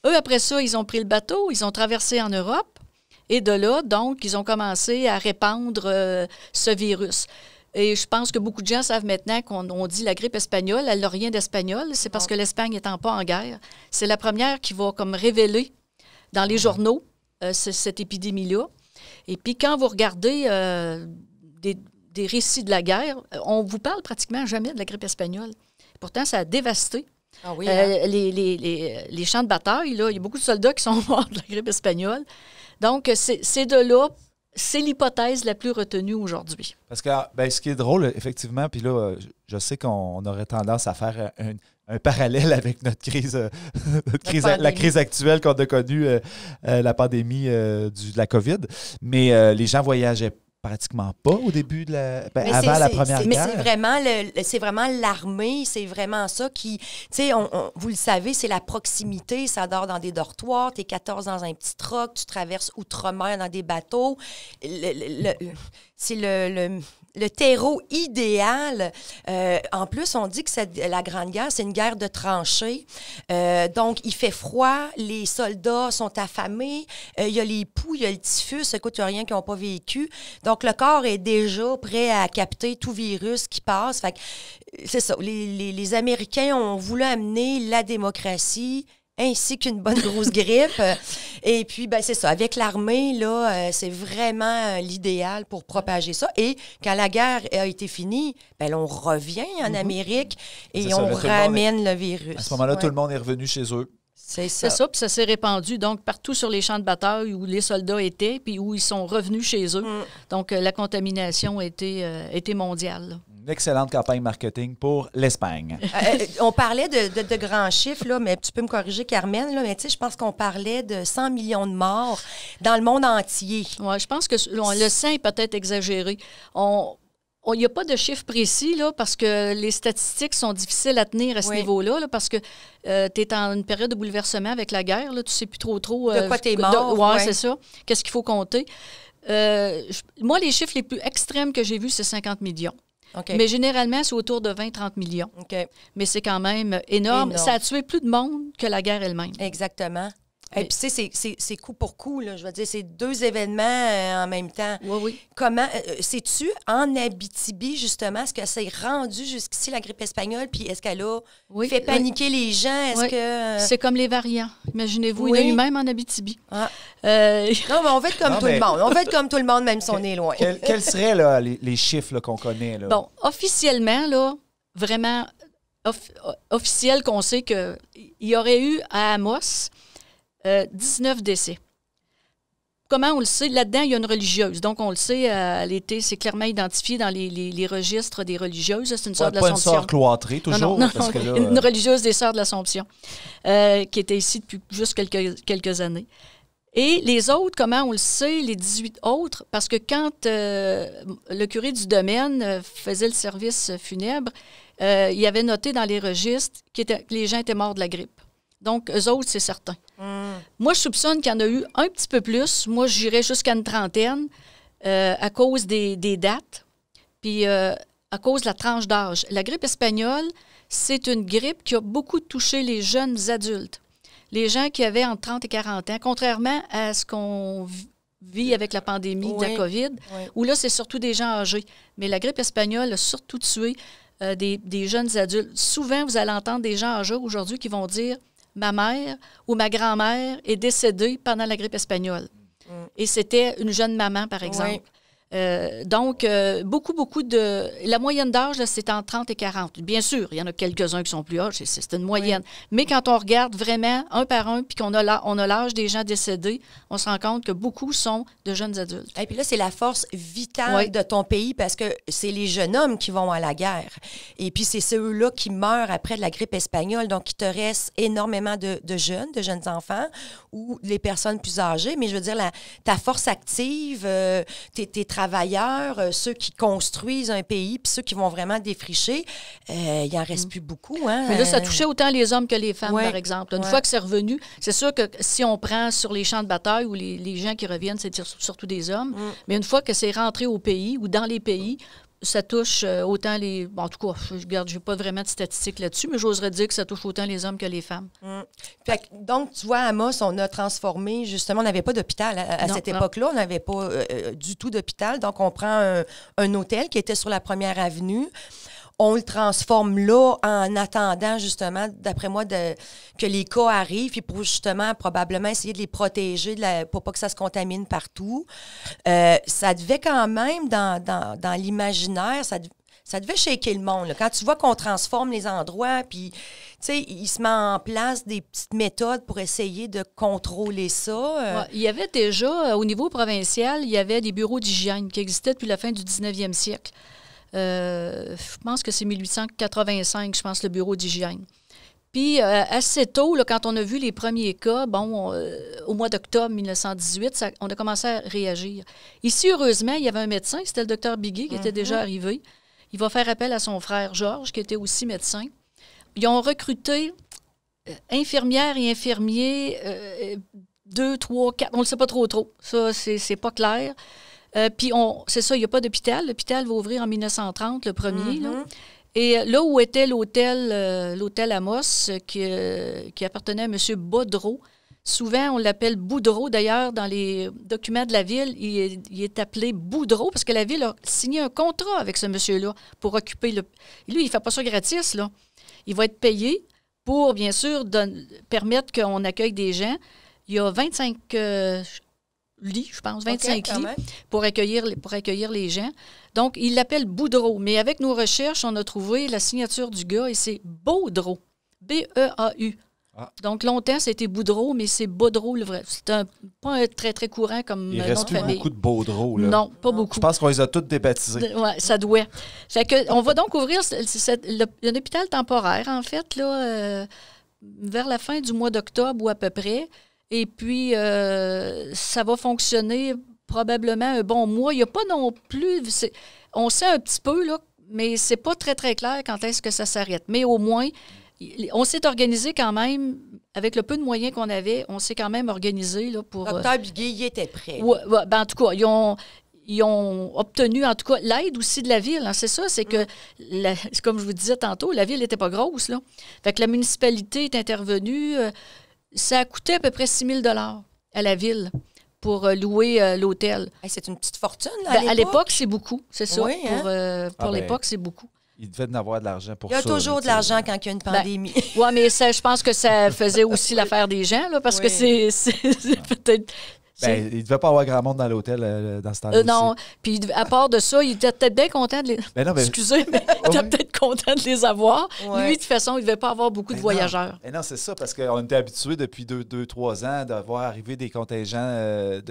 [SPEAKER 3] Eux, après ça, ils ont pris le bateau, ils ont traversé en Europe. Et de là, donc, ils ont commencé à répandre ce virus. Et je pense que beaucoup de gens savent maintenant qu'on dit la grippe espagnole, elle n'a rien d'espagnol. C'est parce que l'Espagne n'étant pas en guerre. C'est la première qui va comme révéler dans les journaux cette épidémie-là. Et puis, quand vous regardez des récits de la guerre, on vous parle pratiquement jamais de la grippe espagnole. Pourtant, ça a dévasté.
[SPEAKER 1] Ah oui,
[SPEAKER 3] les champs de bataille, là, il y a beaucoup de soldats qui sont morts de la grippe espagnole. Donc, c'est de là, c'est l'hypothèse la plus retenue aujourd'hui.
[SPEAKER 2] Parce que ce qui est drôle, effectivement, puis là, je sais qu'on aurait tendance à faire un parallèle avec notre crise, la crise actuelle qu'on a connue, la pandémie de la COVID. Mais les gens voyageaient pratiquement pas au début de avant la Première Guerre.
[SPEAKER 1] Mais c'est vraiment l'armée, c'est vraiment ça qui... Tu sais, vous le savez, c'est la proximité, ça dort dans des dortoirs, t'es 14 dans un petit troc, tu traverses outre-mer dans des bateaux. C'est le terreau idéal. En plus, on dit que la Grande Guerre, c'est une guerre de tranchées. Donc, il fait froid, les soldats sont affamés, il y a les poux, il y a le typhus, écoute, il n'y a rien qu'ils n'ont pas vécu. Donc, le corps est déjà prêt à capter tout virus qui passe. Fait que, c'est ça. Les Américains ont voulu amener la démocratie ainsi qu'une bonne grosse grippe. Et puis, c'est ça. Avec l'armée, là, c'est vraiment l'idéal pour propager ça. Et quand la guerre a été finie, on revient en Amérique et on ramène le virus.
[SPEAKER 2] À ce moment-là, tout le monde est revenu chez eux.
[SPEAKER 3] C'est ça, puis ça s'est répandu donc partout sur les champs de bataille où les soldats étaient, puis où ils sont revenus chez eux. Donc, la contamination a été mondiale. Là.
[SPEAKER 2] Une excellente campagne marketing pour l'Espagne.
[SPEAKER 1] On parlait de grands chiffres, là, mais tu peux me corriger, Carmen, là, mais tu sais, je pense qu'on parlait de 100 millions de morts dans le monde entier.
[SPEAKER 3] Oui, je pense que le 100 est peut-être exagéré. Il n'y a pas de chiffre précis, là, parce que les statistiques sont difficiles à tenir à ce niveau-là, là, parce que tu es en une période de bouleversement avec la guerre, là, tu ne sais plus trop...
[SPEAKER 1] de quoi tu es mort.
[SPEAKER 3] Oui, c'est ça. Qu'est-ce qu'il faut compter? Moi, les chiffres les plus extrêmes que j'ai vus, c'est 50 millions.
[SPEAKER 1] Okay.
[SPEAKER 3] Mais généralement, c'est autour de 20-30 millions.
[SPEAKER 1] Okay.
[SPEAKER 3] Mais c'est quand même énorme. Ça a tué plus de monde que la guerre elle-même.
[SPEAKER 1] Exactement. Et puis, tu sais, c'est coup pour coup, là. Je veux dire, c'est deux événements en même temps.
[SPEAKER 3] Oui.
[SPEAKER 1] Comment, sais-tu, en Abitibi, justement, est-ce que c'est rendu jusqu'ici, la grippe espagnole, puis est-ce qu'elle a fait paniquer les gens? Est-ce que...
[SPEAKER 3] C'est comme les variants. Imaginez-vous, il y en a eu même en Abitibi.
[SPEAKER 1] Ah. Non, mais on va être comme tout le monde. On va être comme tout le monde, même si on est loin.
[SPEAKER 2] Quels seraient là, les chiffres là, qu'on connaît? Là?
[SPEAKER 3] Bon, officiellement, là, vraiment... officiel qu'on sait qu'il y aurait eu à Amos 19 décès. Comment on le sait? Là-dedans, il y a une religieuse. Donc, on le sait, c'est clairement identifié dans les registres des religieuses. C'est une sœur de l'Assomption.
[SPEAKER 2] Pas une sœur cloîtrée, toujours?
[SPEAKER 3] Non,
[SPEAKER 2] parce que là,
[SPEAKER 3] une religieuse des Sœurs de l'Assomption, qui était ici depuis juste quelques années. Et les autres, comment on le sait, les 18 autres? Parce que quand le curé du domaine faisait le service funèbre, il avait noté dans les registres que les gens étaient morts de la grippe. Donc, eux autres, c'est certain. Moi, je soupçonne qu'il y en a eu un petit peu plus. Moi, j'irais jusqu'à une trentaine à cause des dates, puis à cause de la tranche d'âge. La grippe espagnole, c'est une grippe qui a beaucoup touché les jeunes adultes, les gens qui avaient entre 30 et 40 ans, contrairement à ce qu'on vit avec la pandémie de la COVID, où là, c'est surtout des gens âgés. Mais la grippe espagnole a surtout tué des jeunes adultes. Souvent, vous allez entendre des gens âgés aujourd'hui qui vont dire « Ma mère ou ma grand-mère est décédée pendant la grippe espagnole. » Et c'était une jeune maman, par exemple. Donc, beaucoup de... La moyenne d'âge, là, c'est entre 30 et 40. Bien sûr, il y en a quelques-uns qui sont plus âgés, c'est une moyenne. Mais quand on regarde vraiment un par un, puis qu'on a l'âge des gens décédés, on se rend compte que beaucoup sont de jeunes adultes.
[SPEAKER 1] Et puis là, c'est la force vitale de ton pays parce que c'est les jeunes hommes qui vont à la guerre. Et puis, c'est ceux-là qui meurent après de la grippe espagnole. Donc, il te reste énormément de jeunes enfants ou les personnes plus âgées. Mais je veux dire, ta force active, tes travailleurs, ceux qui construisent un pays, puis ceux qui vont vraiment défricher, il n'en reste plus beaucoup. Hein?
[SPEAKER 3] Mais là, ça touchait autant les hommes que les femmes, par exemple. Une fois que c'est revenu, c'est sûr que si on prend sur les champs de bataille où les gens qui reviennent, c'est surtout des hommes, mais une fois que c'est rentré au pays ou dans les pays, ça touche autant les... Bon, en tout cas, je n'ai pas vraiment de statistiques là-dessus, mais j'oserais dire que ça touche autant les hommes que les femmes.
[SPEAKER 1] Fait que, donc, tu vois, à Amos, on a transformé, justement, on n'avait pas d'hôpital à cette époque-là. On n'avait pas du tout d'hôpital. Donc, on prend un hôtel qui était sur la première avenue. On le transforme là en attendant, justement, d'après moi, que les cas arrivent, puis pour justement, probablement, essayer de les protéger pour pas que ça se contamine partout. Ça devait quand même, dans l'imaginaire, ça devait shaker le monde. Là. Quand tu vois qu'on transforme les endroits, puis, tu sais, il se met en place des petites méthodes pour essayer de contrôler ça.
[SPEAKER 3] Il y avait déjà, au niveau provincial, il y avait des bureaux d'hygiène qui existaient depuis la fin du 19e siècle. Je pense que c'est 1885, je pense, le bureau d'hygiène. Puis, assez tôt, là, quand on a vu les premiers cas, au mois d'octobre 1918, on a commencé à réagir. Ici, heureusement, il y avait un médecin, c'était le docteur Biguet, qui était déjà arrivé. Il va faire appel à son frère Georges, qui était aussi médecin. Ils ont recruté infirmières et infirmiers, 2, 3, 4, on ne le sait pas trop. Ça, c'est pas clair. Puis, c'est ça, il n'y a pas d'hôpital. L'hôpital va ouvrir en 1930, le premier. Là. Et là où était l'hôtel Amos, qui appartenait à M. Baudreau, souvent on l'appelle Boudreau. D'ailleurs, dans les documents de la ville, il est appelé Boudreau parce que la ville a signé un contrat avec ce monsieur-là pour occuper le... Lui, il ne fait pas ça gratis, là. Il va être payé pour, bien sûr, permettre qu'on accueille des gens. Il y a 25... lits, je pense, 25 lits pour accueillir les gens. Donc, il l'appelle Boudreau. Mais avec nos recherches, on a trouvé la signature du gars et c'est Baudreau. B-E-A-U. Donc, longtemps, c'était Boudreau, mais c'est Baudreau, le vrai. C'est pas un très, très courant comme nom de famille.
[SPEAKER 2] Il reste plus beaucoup de Baudreau, là.
[SPEAKER 3] Non, pas beaucoup.
[SPEAKER 2] Je pense qu'on les a tous débaptisés.
[SPEAKER 3] Oui, ça doit. Fait que, on va donc ouvrir un hôpital temporaire, en fait, là, vers la fin du mois d'octobre ou à peu près. Et puis, ça va fonctionner probablement un bon mois. Il n'y a pas non plus... On sait un petit peu, là, mais c'est pas très, très clair quand est-ce que ça s'arrête. Mais au moins, on s'est organisé quand même, avec le peu de moyens qu'on avait, on s'est quand même organisé là, pour...
[SPEAKER 1] Docteur Biguet, il était prêt.
[SPEAKER 3] En tout cas, ils ont obtenu, en tout cas, l'aide aussi de la ville. Hein. C'est ça, c'est que, comme je vous disais tantôt, la ville n'était pas grosse. Là. Fait que la municipalité est intervenue... ça a coûté à peu près 6 000 $ à la ville pour louer l'hôtel.
[SPEAKER 1] C'est une petite fortune, là,
[SPEAKER 3] à l'époque, c'est beaucoup, c'est ça.
[SPEAKER 1] Oui,
[SPEAKER 3] pour l'époque, c'est beaucoup.
[SPEAKER 2] Il devait en avoir de l'argent pour ça.
[SPEAKER 1] Il y a toujours de l'argent quand il y a une pandémie.
[SPEAKER 3] Oui, mais ça, je pense que ça faisait aussi l'affaire des gens, là, parce que c'est peut-être...
[SPEAKER 2] Ben, il ne devait pas avoir grand monde dans l'hôtel dans ce temps-là.
[SPEAKER 3] Non, puis à part de ça, il était peut-être bien content de les...
[SPEAKER 2] Ben non,
[SPEAKER 3] Excusez, mais il était peut-être content de les avoir.
[SPEAKER 1] Ouais.
[SPEAKER 3] Lui, de toute façon, il ne devait pas avoir beaucoup de voyageurs.
[SPEAKER 2] Non, c'est ça, parce qu'on était habitués depuis 2-3 ans de voir arriver des contingents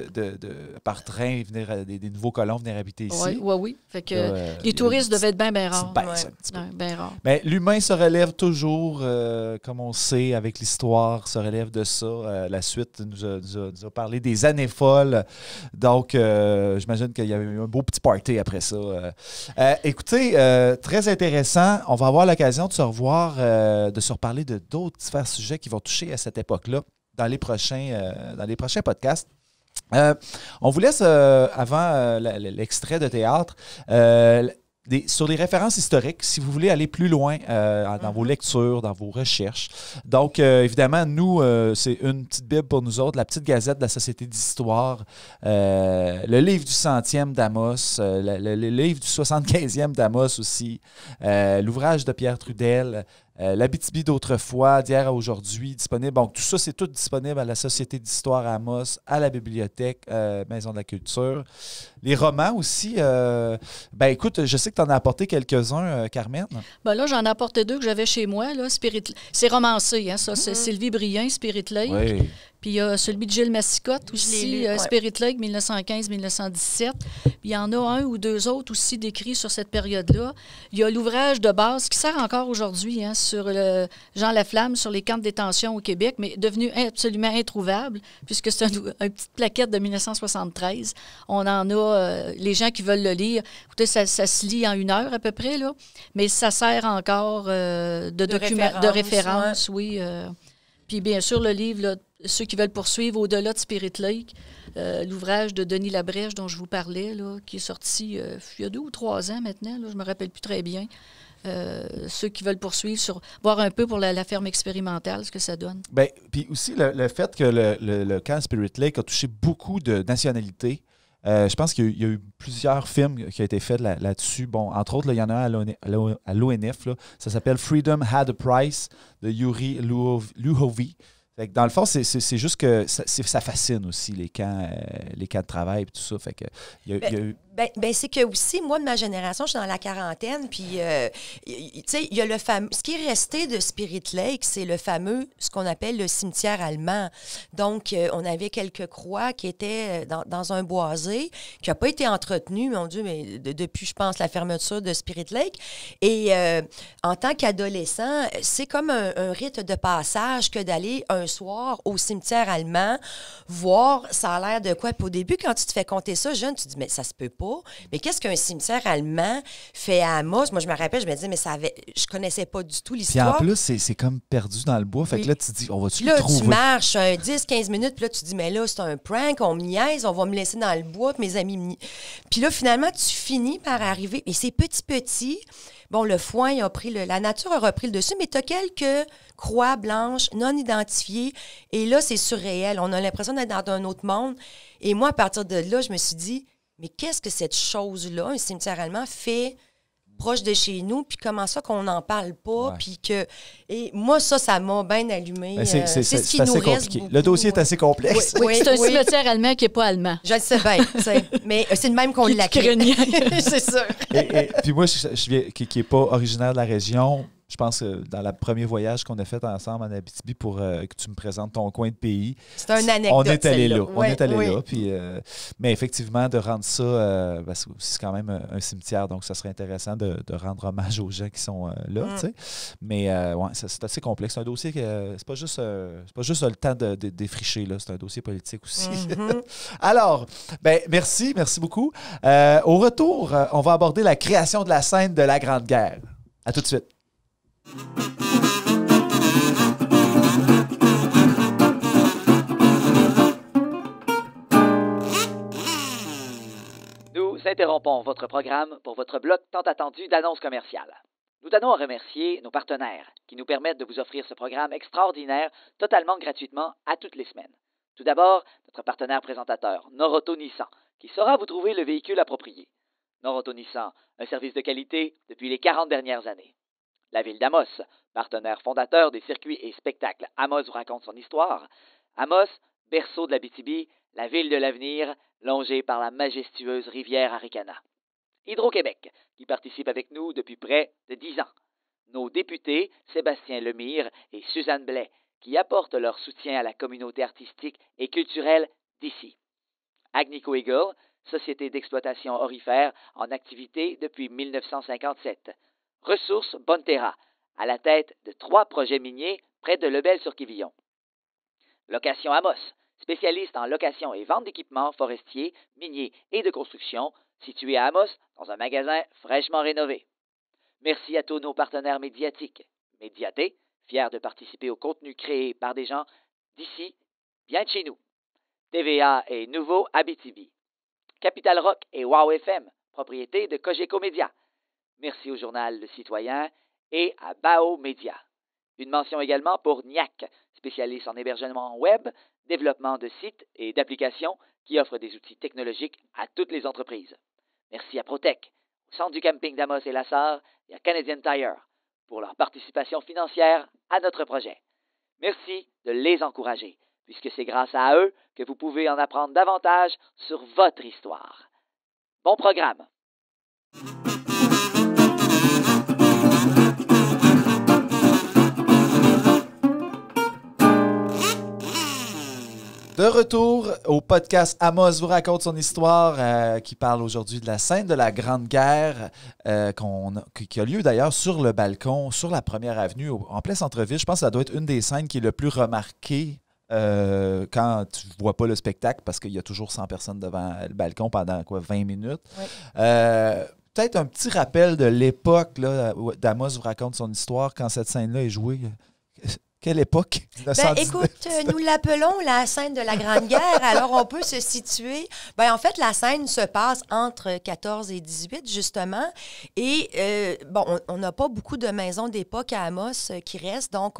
[SPEAKER 2] par train, des nouveaux colons venir habiter ici.
[SPEAKER 3] Oui. Fait que les touristes devaient être bien rares.
[SPEAKER 2] Baisse un petit peu.
[SPEAKER 3] Bien rares.
[SPEAKER 2] Mais l'humain se relève toujours, comme on sait, avec l'histoire, se relève de ça. La suite nous a parlé des années folles. Donc, j'imagine qu'il y avait eu un beau petit party après ça. Écoutez, très intéressant. On va avoir l'occasion de se revoir, de se reparler de d'autres divers sujets qui vont toucher à cette époque-là dans les prochains podcasts. On vous laisse, avant l'extrait de théâtre, sur les références historiques, si vous voulez aller plus loin dans vos lectures, dans vos recherches. Donc, évidemment, nous, c'est une petite bible pour nous autres, la petite gazette de la Société d'histoire, le livre du 100e d'Amos, le livre du 75e d'Amos aussi, l'ouvrage de Pierre Trudel, l'Abitibi d'autrefois, d'hier à aujourd'hui, disponible. Donc, tout ça, c'est tout disponible à la Société d'histoire à Amos, à la bibliothèque Maison de la Culture. Les romans aussi. Écoute, je sais que tu en as apporté quelques-uns, Carmen.
[SPEAKER 3] Ben là, j'en ai apporté 2 que j'avais chez moi. Là, c'est romancé, hein, ça. C'est Sylvie Brien, Spirit Lake.
[SPEAKER 2] Oui.
[SPEAKER 3] Puis il y a celui de Gilles Massicotte aussi, Spirit Lake, 1915-1917. Puis il y en a un ou 2 autres aussi décrits sur cette période-là. Il y a l'ouvrage de base qui sert encore aujourd'hui, hein, sur Jean Laflamme, sur les camps de détention au Québec, mais devenu absolument introuvable, puisque c'est une petite plaquette de 1973. On en a, les gens qui veulent le lire, écoutez, ça se lit en 1 heure à peu près, là, mais ça sert encore de référence, oui. Puis bien sûr, le livre, là, ceux qui veulent poursuivre au-delà de Spirit Lake, l'ouvrage de Denis Labrèche dont je vous parlais, là, qui est sorti il y a 2 ou 3 ans maintenant, là, je ne me rappelle plus très bien. Ceux qui veulent poursuivre, voir un peu pour la ferme expérimentale, ce que ça donne.
[SPEAKER 2] Bien, puis aussi le fait que le camp Spirit Lake a touché beaucoup de nationalités. Je pense qu'il y a eu plusieurs films qui ont été faits là-dessus. Bon, entre autres, là, il y en a un à l'ONF. Là, ça s'appelle Freedom Had a Price de Yuri Luhovy. Fait que dans le fond, c'est juste que ça fascine aussi les camps de travail et tout ça. Fait que il y a eu...
[SPEAKER 1] c'est que aussi, moi, de ma génération, je suis dans la quarantaine, puis, tu sais, il y a le fameux... Ce qui est resté de Spirit Lake, c'est le fameux, ce qu'on appelle le cimetière allemand. Donc, on avait quelques croix qui étaient dans un boisé, qui n'a pas été entretenu, mon Dieu, mais depuis, je pense, la fermeture de Spirit Lake. Et en tant qu'adolescent, c'est comme un rite de passage que d'aller un soir au cimetière allemand, voir, ça a l'air de quoi. Puis au début, quand tu te fais compter ça, jeune, tu te dis, mais ça se peut pas. Mais qu'est-ce qu'un cimetière allemand fait à Amos? Moi, je me rappelle, je me disais, mais je connaissais pas du tout l'histoire.
[SPEAKER 2] Puis en plus, c'est comme perdu dans le bois. Fait que là, tu te dis, on va-tu le
[SPEAKER 1] là,
[SPEAKER 2] trouver?
[SPEAKER 1] Tu marches 10-15 minutes, puis là, tu te dis, mais là, c'est un prank, on me niaise, on va me laisser dans le bois, puis mes amis me niaisent. Puis là, finalement, tu finis par arriver. Et c'est petit. Bon, le foin, la nature a repris le dessus, mais tu as quelques croix blanches non identifiées. Et là, c'est surréel. On a l'impression d'être dans un autre monde. Et moi, à partir de là, je me suis dit, mais qu'est-ce que cette chose-là, un cimetière allemand, fait proche de chez nous, puis comment ça qu'on n'en parle pas, puis que... Et moi, ça m'a bien allumé.
[SPEAKER 2] C'est
[SPEAKER 1] ce qui nous reste
[SPEAKER 2] compliqué.
[SPEAKER 1] beaucoup,
[SPEAKER 2] le dossier est assez complexe.
[SPEAKER 3] Oui, c'est un cimetière allemand qui n'est pas allemand.
[SPEAKER 1] Je le sais bien, mais c'est le même qu'on l'a créé. C'est sûr.
[SPEAKER 2] Et puis moi, qui n'est pas originaire de la région, je pense que dans le premier voyage qu'on a fait ensemble en Abitibi pour que tu me présentes ton coin de pays.
[SPEAKER 1] C'est un anecdote.
[SPEAKER 2] On est allé là.
[SPEAKER 1] Ouais,
[SPEAKER 2] on est allé là. Puis, mais effectivement, de rendre ça, c'est quand même un cimetière, donc ça serait intéressant de rendre hommage aux gens qui sont là. Tu sais. Mais c'est assez complexe. C'est un dossier que c'est pas juste le temps de défricher. Là. C'est un dossier politique aussi. Alors, merci beaucoup. Au retour, on va aborder la création de la scène de la Grande Guerre. À tout de suite.
[SPEAKER 5] Nous interrompons votre programme pour votre bloc tant attendu d'annonces commerciales. Nous tenons à remercier nos partenaires qui nous permettent de vous offrir ce programme extraordinaire totalement gratuitement à toutes les semaines. Tout d'abord, notre partenaire présentateur, Noroto Nissan, qui saura vous trouver le véhicule approprié. Noroto Nissan, un service de qualité depuis les 40 dernières années. La ville d'Amos, partenaire fondateur des circuits et spectacles Amos vous raconte son histoire. Amos, berceau de l'Abitibi, la ville de l'avenir, longée par la majestueuse rivière Arikana. Hydro-Québec, qui participe avec nous depuis près de 10 ans. Nos députés, Sébastien Lemire et Suzanne Blais, qui apportent leur soutien à la communauté artistique et culturelle d'ici. Agnico Eagle, société d'exploitation aurifère en activité depuis 1957. Ressources Bonterra, à la tête de 3 projets miniers près de Lebel-sur-Quivillon. Location Amos, spécialiste en location et vente d'équipements forestiers, miniers et de construction, situé à Amos, dans un magasin fraîchement rénové. Merci à tous nos partenaires médiatiques. Médiaté, fiers de participer au contenu créé par des gens d'ici, bien de chez nous. TVA et Nouveau Abitibi. Capital Rock et Wow FM, propriété de Cogeco Média. Merci au Journal Le Citoyen et à Bao Média. Une mention également pour NIAC, spécialiste en hébergement web, développement de sites et d'applications qui offre des outils technologiques à toutes les entreprises. Merci à Protec, au Centre du camping d'Amos et Lassar et à Canadian Tire pour leur participation financière à notre projet. Merci de les encourager, puisque c'est grâce à eux que vous pouvez en apprendre davantage sur votre histoire. Bon programme!
[SPEAKER 2] De retour au podcast Amos vous raconte son histoire qui parle aujourd'hui de la scène de la Grande Guerre qui a lieu d'ailleurs sur le balcon, sur la Première Avenue, en plein centre-ville. Je pense que ça doit être une des scènes qui est le plus remarquée quand tu ne vois pas le spectacle parce qu'il y a toujours 100 personnes devant le balcon pendant 20 minutes. Oui. Peut-être un petit rappel de l'époque là, d'Amos vous raconte son histoire quand cette scène-là est jouée. Quelle époque?
[SPEAKER 1] Écoute, nous l'appelons la scène de la Grande Guerre. Alors, on peut se situer. En fait, la scène se passe entre 14 et 18, justement. Et, on n'a pas beaucoup de maisons d'époque à Amos qui restent. Donc,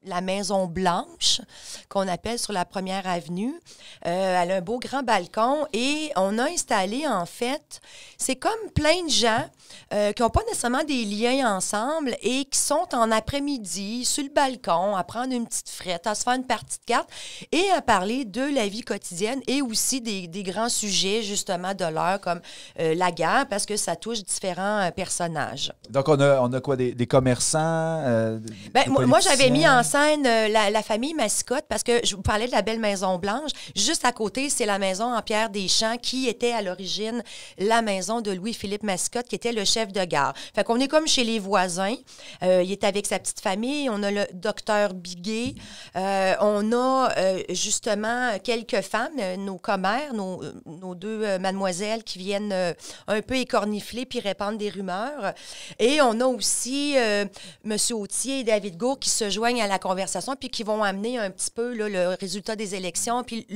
[SPEAKER 1] la Maison Blanche, qu'on appelle sur la Première Avenue, elle a un beau grand balcon. Et on a installé, en fait, c'est comme plein de gens qui n'ont pas nécessairement des liens ensemble et qui sont en après-midi sur le balcon à prendre une petite frette, à se faire une partie de cartes et à parler de la vie quotidienne et aussi des grands sujets, justement, de l'heure, comme la guerre, parce que ça touche différents personnages.
[SPEAKER 2] Donc, on a quoi? Des commerçants?
[SPEAKER 1] Moi, j'avais mis en scène la famille Mascotte, parce que je vous parlais de la belle Maison Blanche. Juste à côté, c'est la maison en pierre des champs qui était à l'origine la maison de Louis-Philippe Mascotte, qui était le chef de gare. Fait qu'on est comme chez les voisins. Il est avec sa petite famille. On a le docteur Biguet. On a justement quelques femmes, nos commères, nos deux mademoiselles qui viennent un peu écornifler puis répandre des rumeurs. Et on a aussi M. Autier et David Gourde qui se joignent à la conversation puis qui vont amener un petit peu là, le résultat des élections. Puis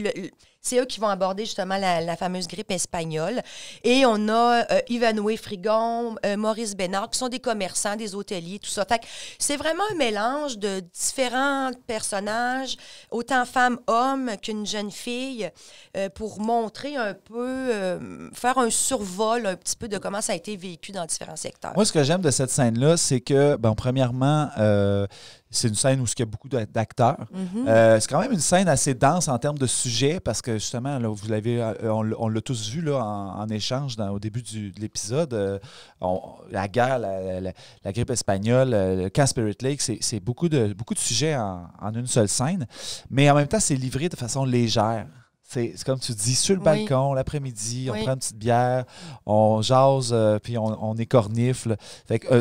[SPEAKER 1] c'est eux qui vont aborder justement la fameuse grippe espagnole. Et on a Yvanoué Frigon, Maurice Bénard, qui sont des commerçants, des hôteliers, tout ça. Fait que c'est vraiment un mélange de différents personnages, autant femmes, hommes qu'une jeune fille, pour montrer un peu, faire un survol un petit peu de comment ça a été vécu dans différents secteurs.
[SPEAKER 2] Moi, ce que j'aime de cette scène-là, c'est que, premièrement, c'est une scène où il y a beaucoup d'acteurs. Mm-hmm. C'est quand même une scène assez dense en termes de sujet parce que, justement, là, vous l'avez, on l'a tous vu là, en échange au début de l'épisode. La guerre, la grippe espagnole, le camp Spirit Lake, c'est beaucoup de sujets en une seule scène. Mais en même temps, c'est livré de façon légère. C'est comme tu dis, sur le balcon, l'après-midi, on prend une petite bière, on jase, puis on écornifle.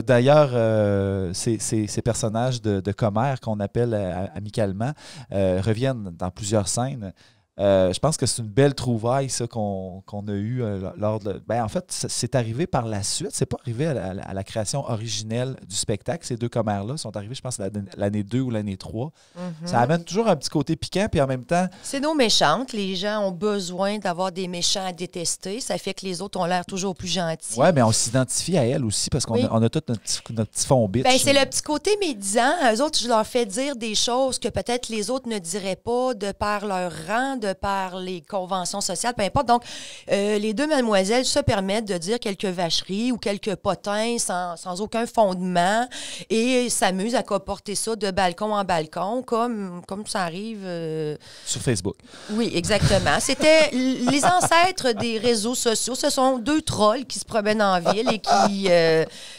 [SPEAKER 2] D'ailleurs, ces personnages de commères qu'on appelle amicalement reviennent dans plusieurs scènes. Je pense que c'est une belle trouvaille, ça, qu'on a eue lors de... en fait, c'est arrivé par la suite. C'est pas arrivé à la création originelle du spectacle. Ces deux commères-là sont arrivées, je pense, l'année 2 ou l'année 3. Mm-hmm. Ça amène toujours un petit côté piquant, puis en même temps...
[SPEAKER 1] C'est nos méchantes. Les gens ont besoin d'avoir des méchants à détester. Ça fait que les autres ont l'air toujours plus gentils.
[SPEAKER 2] Oui, mais on s'identifie à elles aussi, parce qu'on a tout notre petit fond bitch.
[SPEAKER 1] C'est le petit côté médisant. Eux autres, je leur fais dire des choses que peut-être les autres ne diraient pas de par leur rang, de par les conventions sociales, peu importe. Donc, les deux mademoiselles se permettent de dire quelques vacheries ou quelques potins sans aucun fondement et s'amusent à comporter ça de balcon en balcon, comme ça arrive...
[SPEAKER 2] Sur Facebook.
[SPEAKER 1] Oui, exactement. C'était les ancêtres des réseaux sociaux. Ce sont deux trolls qui se promènent en ville et qui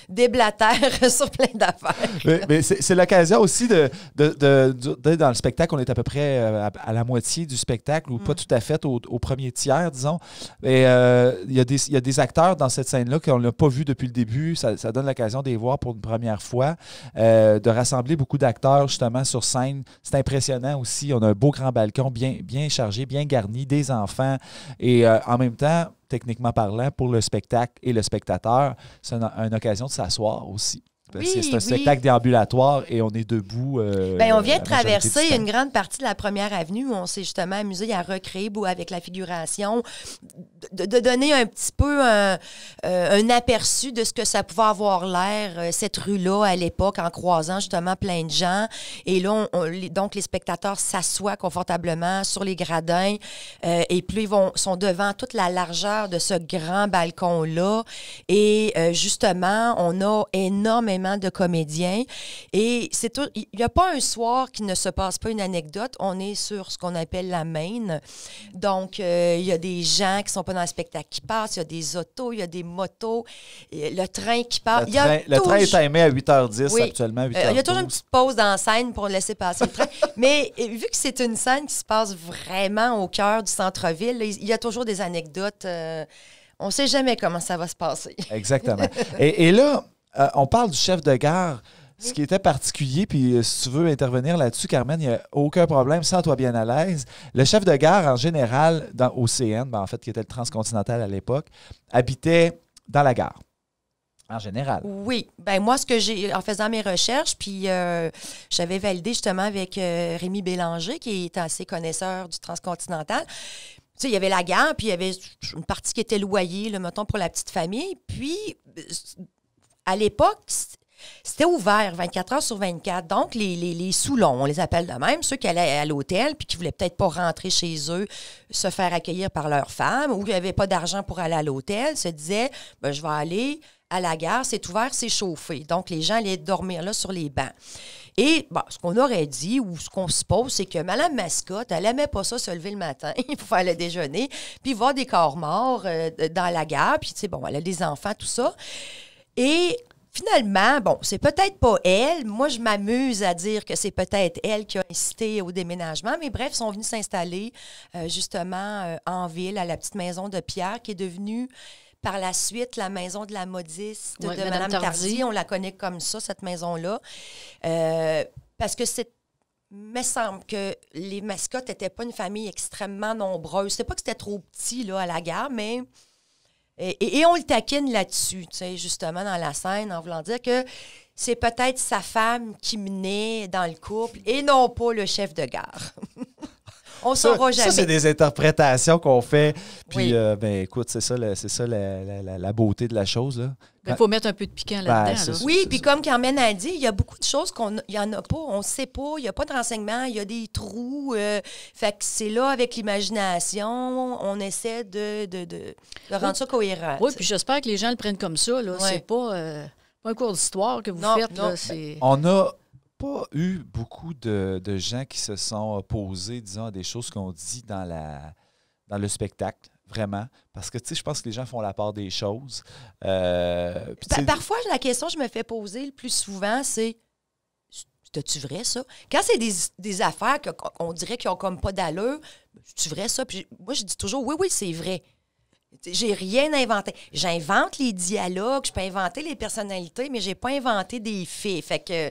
[SPEAKER 1] déblatèrent sur plein d'affaires.
[SPEAKER 2] Mais c'est l'occasion aussi d'être dans le spectacle. On est à peu près à la moitié du spectacle, ou pas tout à fait au premier tiers, disons. Et il y a des acteurs dans cette scène-là qu'on n'a pas vu depuis le début. Ça donne l'occasion de les voir pour une première fois, de rassembler beaucoup d'acteurs justement sur scène. C'est impressionnant aussi. On a un beau grand balcon bien chargé, bien garni, des enfants. Et en même temps, techniquement parlant, pour le spectacle et le spectateur, c'est une occasion de s'asseoir aussi.
[SPEAKER 1] Oui,
[SPEAKER 2] c'est un spectacle déambulatoire et on est debout.
[SPEAKER 1] On vient de traverser une grande partie de la première avenue où on s'est justement amusé à recréer avec la figuration, de donner un petit peu un aperçu de ce que ça pouvait avoir l'air, cette rue-là, à l'époque, en croisant justement plein de gens. Et là, donc, les spectateurs s'assoient confortablement sur les gradins et puis sont devant toute la largeur de ce grand balcon-là. Et justement, on a énormément de comédiens. Et il n'y a pas un soir qui ne se passe pas une anecdote. On est sur ce qu'on appelle la main. Donc, il y a des gens qui ne sont pas dans le spectacle qui passent, il y a des autos, il y a des motos, le train qui passe.
[SPEAKER 2] Le train est timé à 8h10
[SPEAKER 1] oui.
[SPEAKER 2] actuellement, 8h12.
[SPEAKER 1] Il y a toujours une petite pause dans la scène pour laisser passer le train. Mais vu que c'est une scène qui se passe vraiment au cœur du centre-ville, là, il y a toujours des anecdotes. On ne sait jamais comment ça va se passer.
[SPEAKER 2] Exactement. Et là, on parle du chef de gare. Ce qui était particulier, puis si tu veux intervenir là-dessus, Carmen, il n'y a aucun problème, sens-toi bien à l'aise. Le chef de gare, en général, au CN, en fait, qui était le Transcontinental à l'époque, habitait dans la gare, en général.
[SPEAKER 1] Oui. Moi, ce que j'ai, en faisant mes recherches, puis j'avais validé justement avec Rémi Bélanger, qui est assez connaisseur du Transcontinental. Tu sais, il y avait la gare, puis il y avait une partie qui était loyée, là, mettons, pour la petite famille. Puis, à l'époque, c'était ouvert 24 heures sur 24. Donc, les Soulons, on les appelle de même, ceux qui allaient à l'hôtel puis qui ne voulaient peut-être pas rentrer chez eux, se faire accueillir par leur femme ou qui n'avaient pas d'argent pour aller à l'hôtel, se disaient je vais aller à la gare, c'est ouvert, c'est chauffé. Donc, les gens allaient dormir là sur les bancs. Et ce qu'on aurait dit ou ce qu'on suppose, c'est que Mme Mascotte, elle n'aimait pas ça se lever le matin pour faire le déjeuner, puis voir des corps morts dans la gare, puis elle a des enfants, tout ça. Et finalement, c'est peut-être pas elle. Moi, je m'amuse à dire que c'est peut-être elle qui a incité au déménagement. Mais bref, ils sont venus s'installer justement en ville, à la petite maison de Pierre, qui est devenue par la suite la maison de la modiste de Mme Tardy. On la connaît comme ça, cette maison-là. Parce que me semble que les Mascottes n'étaient pas une famille extrêmement nombreuse. C'est pas que c'était trop petit là, à la gare, mais... Et on le taquine là-dessus, tu sais, justement, dans la scène, en voulant dire que c'est peut-être sa femme qui menait dans le couple et non pas le chef de gare. On ne saura jamais.
[SPEAKER 2] Ça, c'est des interprétations qu'on fait. Puis,
[SPEAKER 1] oui.
[SPEAKER 2] Écoute, c'est ça la beauté de la chose, là.
[SPEAKER 3] Il faut mettre un peu de piquant là-dedans. Là.
[SPEAKER 1] Oui, puis comme Carmen a dit, il y a beaucoup de choses il n'y en a pas, on ne sait pas, il n'y a pas de renseignements, il y a des trous. Fait que c'est là, avec l'imagination, on essaie de rendre ça cohérent.
[SPEAKER 3] Oui, puis j'espère que les gens le prennent comme ça. Là. Ouais. C'est pas un cours d'histoire que vous faites.
[SPEAKER 1] Non.
[SPEAKER 3] Là, c'est...
[SPEAKER 2] On n'a pas eu beaucoup de gens qui se sont opposés, disons, à des choses qu'on dit dans le spectacle. Vraiment. Parce que, tu sais, je pense que les gens font la part des choses.
[SPEAKER 1] Parfois, la question que je me fais poser le plus souvent, c'est « c'est-tu vrai, ça? » Quand c'est des affaires qu'on dirait qu'ils n'ont comme pas d'allure, c'est-tu vrai, ça? Puis moi, je dis toujours « oui, c'est vrai. » J'ai rien inventé. J'invente les dialogues, je peux inventer les personnalités, mais j'ai pas inventé des faits. Fait que...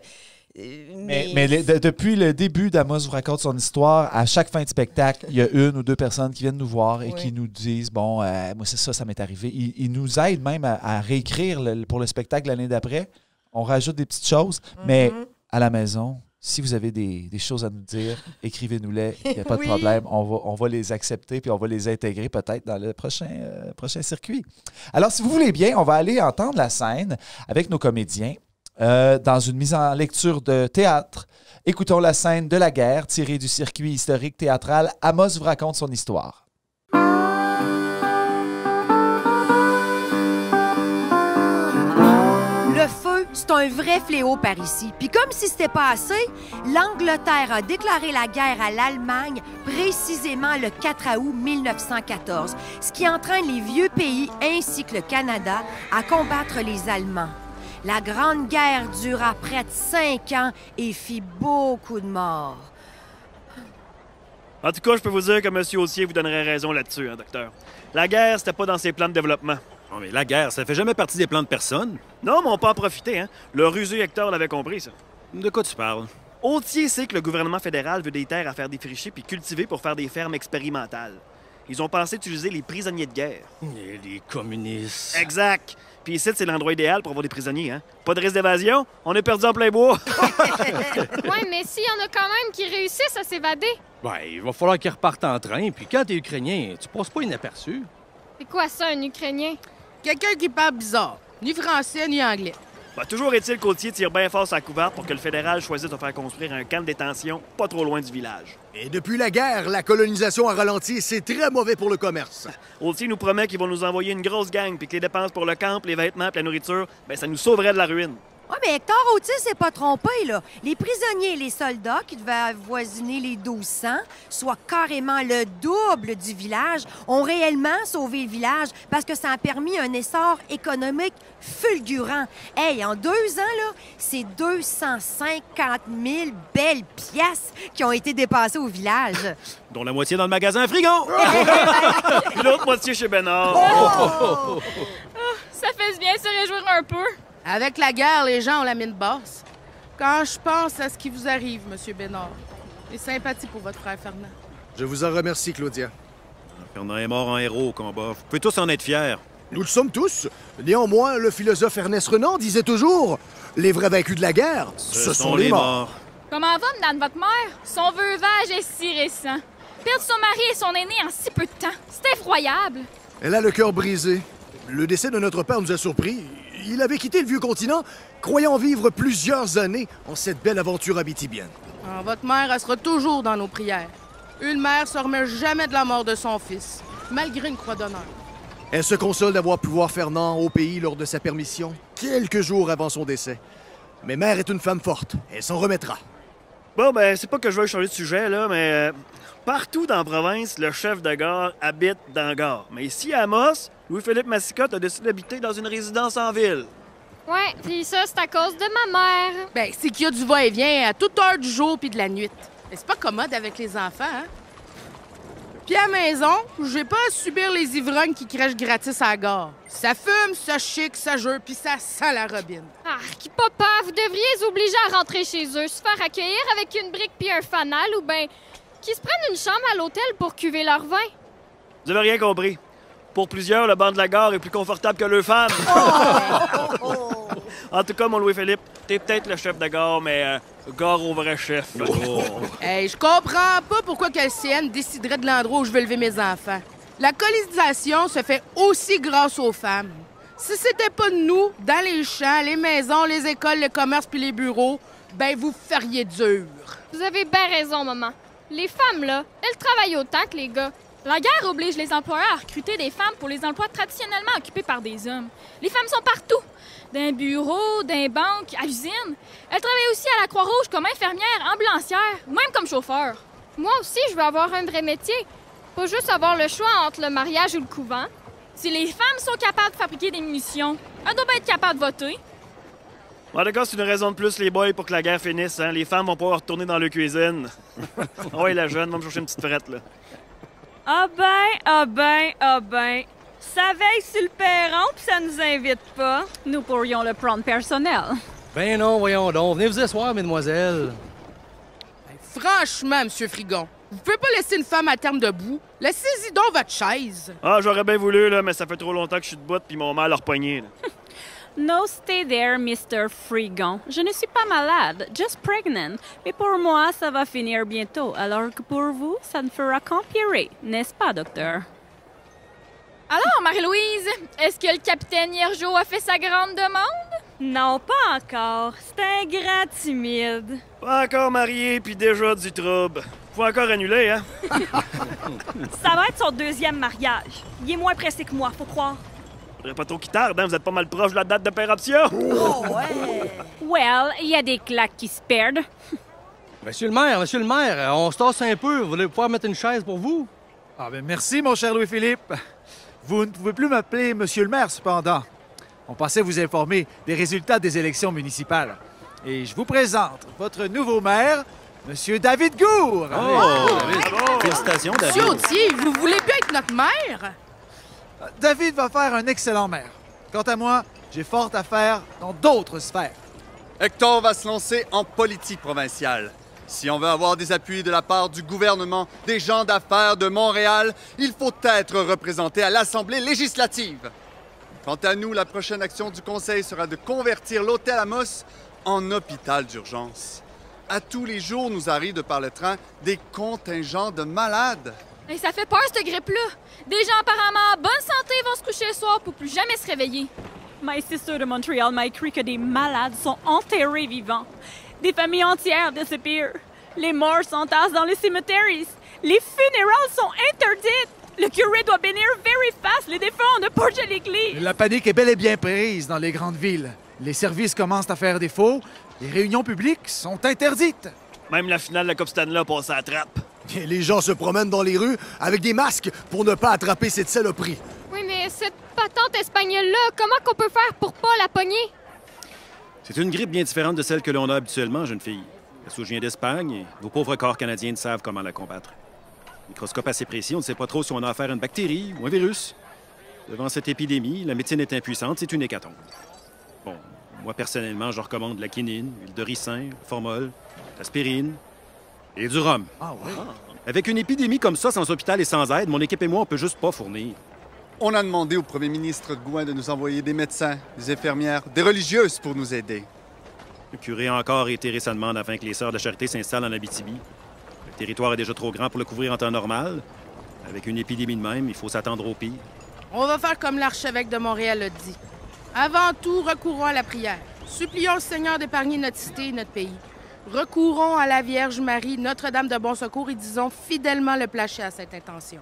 [SPEAKER 2] Mais depuis le début d'Amos vous raconte son histoire, à chaque fin de spectacle, il y a une ou deux personnes qui viennent nous voir et qui nous disent moi c'est ça m'est arrivé. Ils nous aident même à réécrire pour le spectacle l'année d'après. On rajoute des petites choses, mais à la maison, si vous avez des choses à nous dire, écrivez-nous-les, il n'y a pas de problème. On va les accepter puis on va les intégrer peut-être dans le prochain circuit. Alors, si vous voulez bien, on va aller entendre la scène avec nos comédiens. dans une mise en lecture de théâtre. Écoutons la scène de la guerre tirée du circuit historique théâtral. Amos vous raconte son histoire.
[SPEAKER 1] Le feu, c'est un vrai fléau par ici. Puis comme si c'était pas assez, l'Angleterre a déclaré la guerre à l'Allemagne précisément le 4 août 1914, ce qui entraîne les vieux pays ainsi que le Canada à combattre les Allemands. La Grande Guerre dura près de 5 ans et fit beaucoup de morts.
[SPEAKER 7] En tout cas, je peux vous dire que M. Haussier vous donnerait raison là-dessus, hein, docteur. La guerre, c'était pas dans ses plans de développement.
[SPEAKER 8] Non, mais la guerre, ça fait jamais partie des plans de personne.
[SPEAKER 7] Non, mais on peut en profiter, hein. Le rusé Hector l'avait compris, ça.
[SPEAKER 8] De quoi tu parles?
[SPEAKER 7] Haussier sait que le gouvernement fédéral veut des terres à faire défricher puis cultiver pour faire des fermes expérimentales. Ils ont pensé utiliser les prisonniers de guerre.
[SPEAKER 8] Et les communistes.
[SPEAKER 7] Exact. Puis ici, c'est l'endroit idéal pour avoir des prisonniers, hein. Pas de risque d'évasion, on est perdu en plein bois.
[SPEAKER 9] Ouais, mais s'il y en a quand même qui réussissent à s'évader.
[SPEAKER 8] Ben, il va falloir qu'ils repartent en train, puis quand t'es Ukrainien, tu passes pas inaperçu.
[SPEAKER 9] C'est quoi ça, un Ukrainien?
[SPEAKER 10] Quelqu'un qui parle bizarre. Ni français, ni anglais.
[SPEAKER 7] Ben, toujours est-il qu'Haussier tire bien fort sa couverte pour que le fédéral choisisse de faire construire un camp de détention pas trop loin du village.
[SPEAKER 11] Et depuis la guerre, la colonisation a ralenti et c'est très mauvais pour le commerce.
[SPEAKER 7] Haussier nous promet qu'ils vont nous envoyer une grosse gang puis que les dépenses pour le camp, les vêtements et la nourriture, ben ça nous sauverait de la ruine.
[SPEAKER 1] Oui, mais Hector Haussier s'est pas trompé, là. Les prisonniers et les soldats, qui devaient avoisiner les 1200, soit carrément le double du village, ont réellement sauvé le village parce que ça a permis un essor économique fulgurant. Hey, en 2 ans, là, c'est 250 000 belles pièces qui ont été dépassées au village.
[SPEAKER 8] Dont la moitié dans le magasin Frigon!
[SPEAKER 7] Puis l'autre moitié chez Bénard.
[SPEAKER 9] Oh, ça fait bien se réjouir un peu.
[SPEAKER 10] Avec la guerre, les gens ont la mine basse. Quand je pense à ce qui vous arrive, M. Bénard, et sympathie pour votre frère Fernand.
[SPEAKER 11] Je vous en remercie, Claudia.
[SPEAKER 8] Fernand est mort en héros au combat. Vous pouvez tous en être fiers.
[SPEAKER 11] Nous le sommes tous. Néanmoins, le philosophe Ernest Renan disait toujours « Les vrais vaincus de la guerre, ce sont les morts. »
[SPEAKER 9] Comment va, madame votre mère? Son veuvage est si récent. Perdre son mari et son aîné en si peu de temps, c'est effroyable.
[SPEAKER 11] Elle a le cœur brisé. Le décès de notre père nous a surpris. Il avait quitté le vieux continent, croyant vivre plusieurs années en cette belle aventure abitibienne.
[SPEAKER 10] Alors, votre mère, elle sera toujours dans nos prières. Une mère se remet jamais de la mort de son fils, malgré une croix d'honneur.
[SPEAKER 11] Elle se console d'avoir pu voir Fernand au pays lors de sa permission, quelques jours avant son décès. Mais mère est une femme forte. Elle s'en remettra.
[SPEAKER 7] Bon, ben, c'est pas que je veux changer de sujet, là, mais partout dans la province, le chef de gare habite dans la gare. Mais ici, à Amos, Louis-Philippe Massicotte a décidé d'habiter dans une résidence en ville.
[SPEAKER 9] Ouais, puis ça, c'est à cause de ma mère.
[SPEAKER 10] Ben, c'est qu'il y a du va-et-vient à toute heure du jour puis de la nuit. Mais c'est pas commode avec les enfants, hein? Puis à la maison, j'ai pas à subir les ivrognes qui crèchent gratis à la gare. Ça fume, ça chic, ça jure, puis ça sent la robine.
[SPEAKER 9] Ah, qui papa, vous devriez les obliger à rentrer chez eux, se faire accueillir avec une brique puis un fanal, ou ben qu'ils se prennent une chambre à l'hôtel pour cuver leur vin.
[SPEAKER 7] Vous avez rien compris. Pour plusieurs, le banc de la gare est plus confortable que le fan. En tout cas, mon Louis-Philippe, t'es peut-être le chef de gare, mais gare au vrai chef.
[SPEAKER 10] Hey, je comprends pas pourquoi que le CN déciderait de l'endroit où je veux lever mes enfants. La colonisation se fait aussi grâce aux femmes. Si c'était pas de nous, dans les champs, les maisons, les écoles, le commerce puis les bureaux, ben vous feriez dur.
[SPEAKER 9] Vous avez bien raison, maman. Les femmes, là, elles travaillent autant que les gars. La guerre oblige les employeurs à recruter des femmes pour les emplois traditionnellement occupés par des hommes. Les femmes sont partout. D'un bureau, d'un banque, à l'usine. Elles travaillent aussi à la Croix-Rouge comme infirmières, ambulancières, ou même comme chauffeurs. Moi aussi, je veux avoir un vrai métier. Pas juste avoir le choix entre le mariage ou le couvent. Si les femmes sont capables de fabriquer des munitions, elles doivent être capables de voter.
[SPEAKER 7] En tout cas, c'est une raison de plus, les boys, pour que la guerre finisse. Hein? Les femmes vont pouvoir retourner dans leur cuisine. Ouais, la jeune, va me chercher une petite frette, là.
[SPEAKER 12] Ah ben. Ça veille sur le perron puis ça nous invite pas. Nous pourrions le prendre personnel.
[SPEAKER 8] Ben non, voyons donc. Venez vous asseoir, mesdemoiselles.
[SPEAKER 10] Ben, franchement, M. Frigon, vous pouvez pas laisser une femme à terme debout. Laissez-y donc votre chaise.
[SPEAKER 7] Ah, j'aurais bien voulu, là, mais ça fait trop longtemps que je suis debout puis mon mal a repogné, là.
[SPEAKER 12] No, stay there, Mr. Frigon. Je ne suis pas malade, just pregnant. Mais pour moi, ça va finir bientôt, alors que pour vous, ça ne fera qu'empirer, n'est-ce pas, docteur?
[SPEAKER 9] Alors, Marie-Louise, est-ce que le capitaine Hiergeau a fait sa grande demande?
[SPEAKER 12] Non, pas encore. C'est un grand timide.
[SPEAKER 7] Pas encore marié, puis déjà du trouble. Faut encore annuler, hein?
[SPEAKER 12] Ça va être son 2e mariage. Il est moins pressé que moi, faut croire.
[SPEAKER 7] Faudrait pas trop qu'il tarde, hein? Vous êtes pas mal proche de la date de péremption.
[SPEAKER 1] Oh, ouais!
[SPEAKER 12] Well, il y a des claques qui se perdent.
[SPEAKER 8] Monsieur le maire, on se tasse un peu. Vous voulez pouvoir mettre une chaise pour vous?
[SPEAKER 6] Ah ben merci, mon cher Louis-Philippe. Vous ne pouvez plus m'appeler Monsieur le maire, cependant. On pensait vous informer des résultats des élections municipales. Et je vous présente votre nouveau maire, Monsieur David Gour.
[SPEAKER 8] Félicitations, David.
[SPEAKER 10] Monsieur Autier, vous voulez plus être notre maire?
[SPEAKER 6] David va faire un excellent maire. Quant à moi, j'ai fort à faire dans d'autres sphères.
[SPEAKER 13] Hector va se lancer en politique provinciale. Si on veut avoir des appuis de la part du gouvernement, des gens d'affaires de Montréal, il faut être représenté à l'Assemblée législative. Quant à nous, la prochaine action du Conseil sera de convertir l'hôtel Amos en hôpital d'urgence. À tous les jours, nous arrivent de par le train des contingents de malades.
[SPEAKER 9] Et ça fait peur, cette grippe-là. Des gens apparemment en bonne santé vont se coucher le soir pour plus jamais se réveiller.
[SPEAKER 12] My sister de Montréal m'a écrit que des malades sont enterrés vivants. Des familles entières disappear. Les morts s'entassent dans les cimetières. Les funérailles sont interdites. Le curé doit bénir very fast. Les défunts ont de porte à l'église.
[SPEAKER 6] La panique est bel et bien prise dans les grandes villes. Les services commencent à faire défaut. Les réunions publiques sont interdites.
[SPEAKER 7] Même la finale de la Coupe Stanley passe à la trappe.
[SPEAKER 11] Et les gens se promènent dans les rues avec des masques pour ne pas attraper cette saloperie.
[SPEAKER 9] Oui, mais cette patente espagnole-là, comment qu'on peut faire pour pas la pogner?
[SPEAKER 14] C'est une grippe bien différente de celle que l'on a habituellement, jeune fille. La souche vient d'Espagne et vos pauvres corps canadiens ne savent comment la combattre. Microscope assez précis, on ne sait pas trop si on a affaire à une bactérie ou un virus. Devant cette épidémie, la médecine est impuissante, c'est une hécatombe. Bon, moi personnellement, je recommande la quinine, l'huile de ricin, le formol, l'aspirine et du rhum.
[SPEAKER 6] Ah oui?
[SPEAKER 14] Avec une épidémie comme ça, sans hôpital et sans aide, mon équipe et moi, on peut juste pas fournir.
[SPEAKER 13] On a demandé au premier ministre Gouin de nous envoyer des médecins, des infirmières, des religieuses pour nous aider.
[SPEAKER 14] Le curé a encore réitéré sa demande afin que les Sœurs de la Charité s'installent en Abitibi. Le territoire est déjà trop grand pour le couvrir en temps normal. Avec une épidémie de même, il faut s'attendre au pire.
[SPEAKER 10] On va faire comme l'archevêque de Montréal l'a dit. Avant tout, recourons à la prière. Supplions le Seigneur d'épargner notre cité et notre pays. Recourons à la Vierge Marie, Notre-Dame de Bon Secours, et disons fidèlement le plaché à cette intention.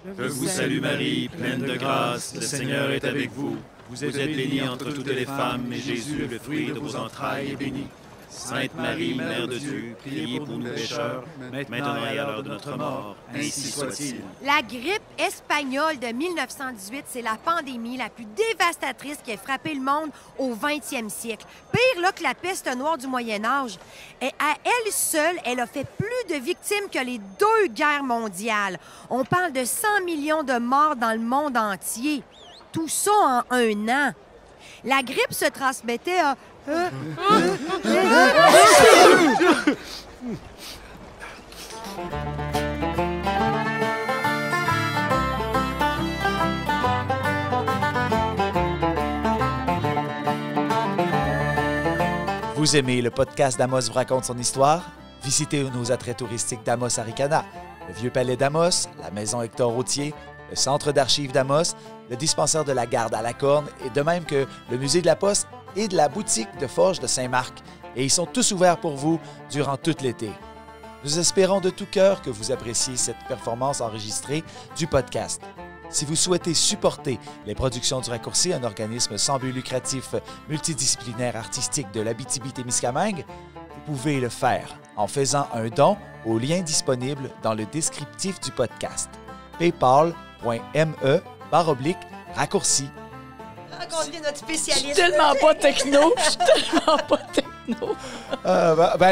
[SPEAKER 14] Je vous salue Marie, pleine de grâce, le Seigneur est avec vous. Vous êtes bénie entre toutes les femmes, et Jésus, le fruit de vos entrailles, est béni. Sainte Marie, Mère de Dieu, priez pour nous pécheurs, maintenant et à l'heure de notre mort. Ainsi soit-il.
[SPEAKER 15] La grippe espagnole de 1918, c'est la pandémie la plus dévastatrice qui a frappé le monde au 20e siècle. Pire là, que la peste noire du Moyen Âge. Et à elle seule, elle a fait plus de victimes que les 2 guerres mondiales. On parle de 100 millions de morts dans le monde entier. Tout ça en 1 an. La grippe se transmettait à...
[SPEAKER 2] Vous aimez le podcast d'Amos vous raconte son histoire? Visitez nos attraits touristiques d'Amos Arikana, le Vieux Palais d'Amos, la Maison Hector Autier, le Centre d'archives d'Amos, le dispensaire de la Garde à la Corne et de même que le Musée de la Poste et de la boutique de Forge de Saint-Marc. Et ils sont tous ouverts pour vous durant tout l'été. Nous espérons de tout cœur que vous appréciez cette performance enregistrée du podcast. Si vous souhaitez supporter les productions du Raccourci, un organisme sans but lucratif multidisciplinaire artistique de l'Abitibi-Témiscamingue, vous pouvez le faire en faisant un don au lien disponible dans le descriptif du podcast. paypal.me/raccourci.
[SPEAKER 1] Rencontrer notre spécialiste.
[SPEAKER 3] Je suis tellement pas techno.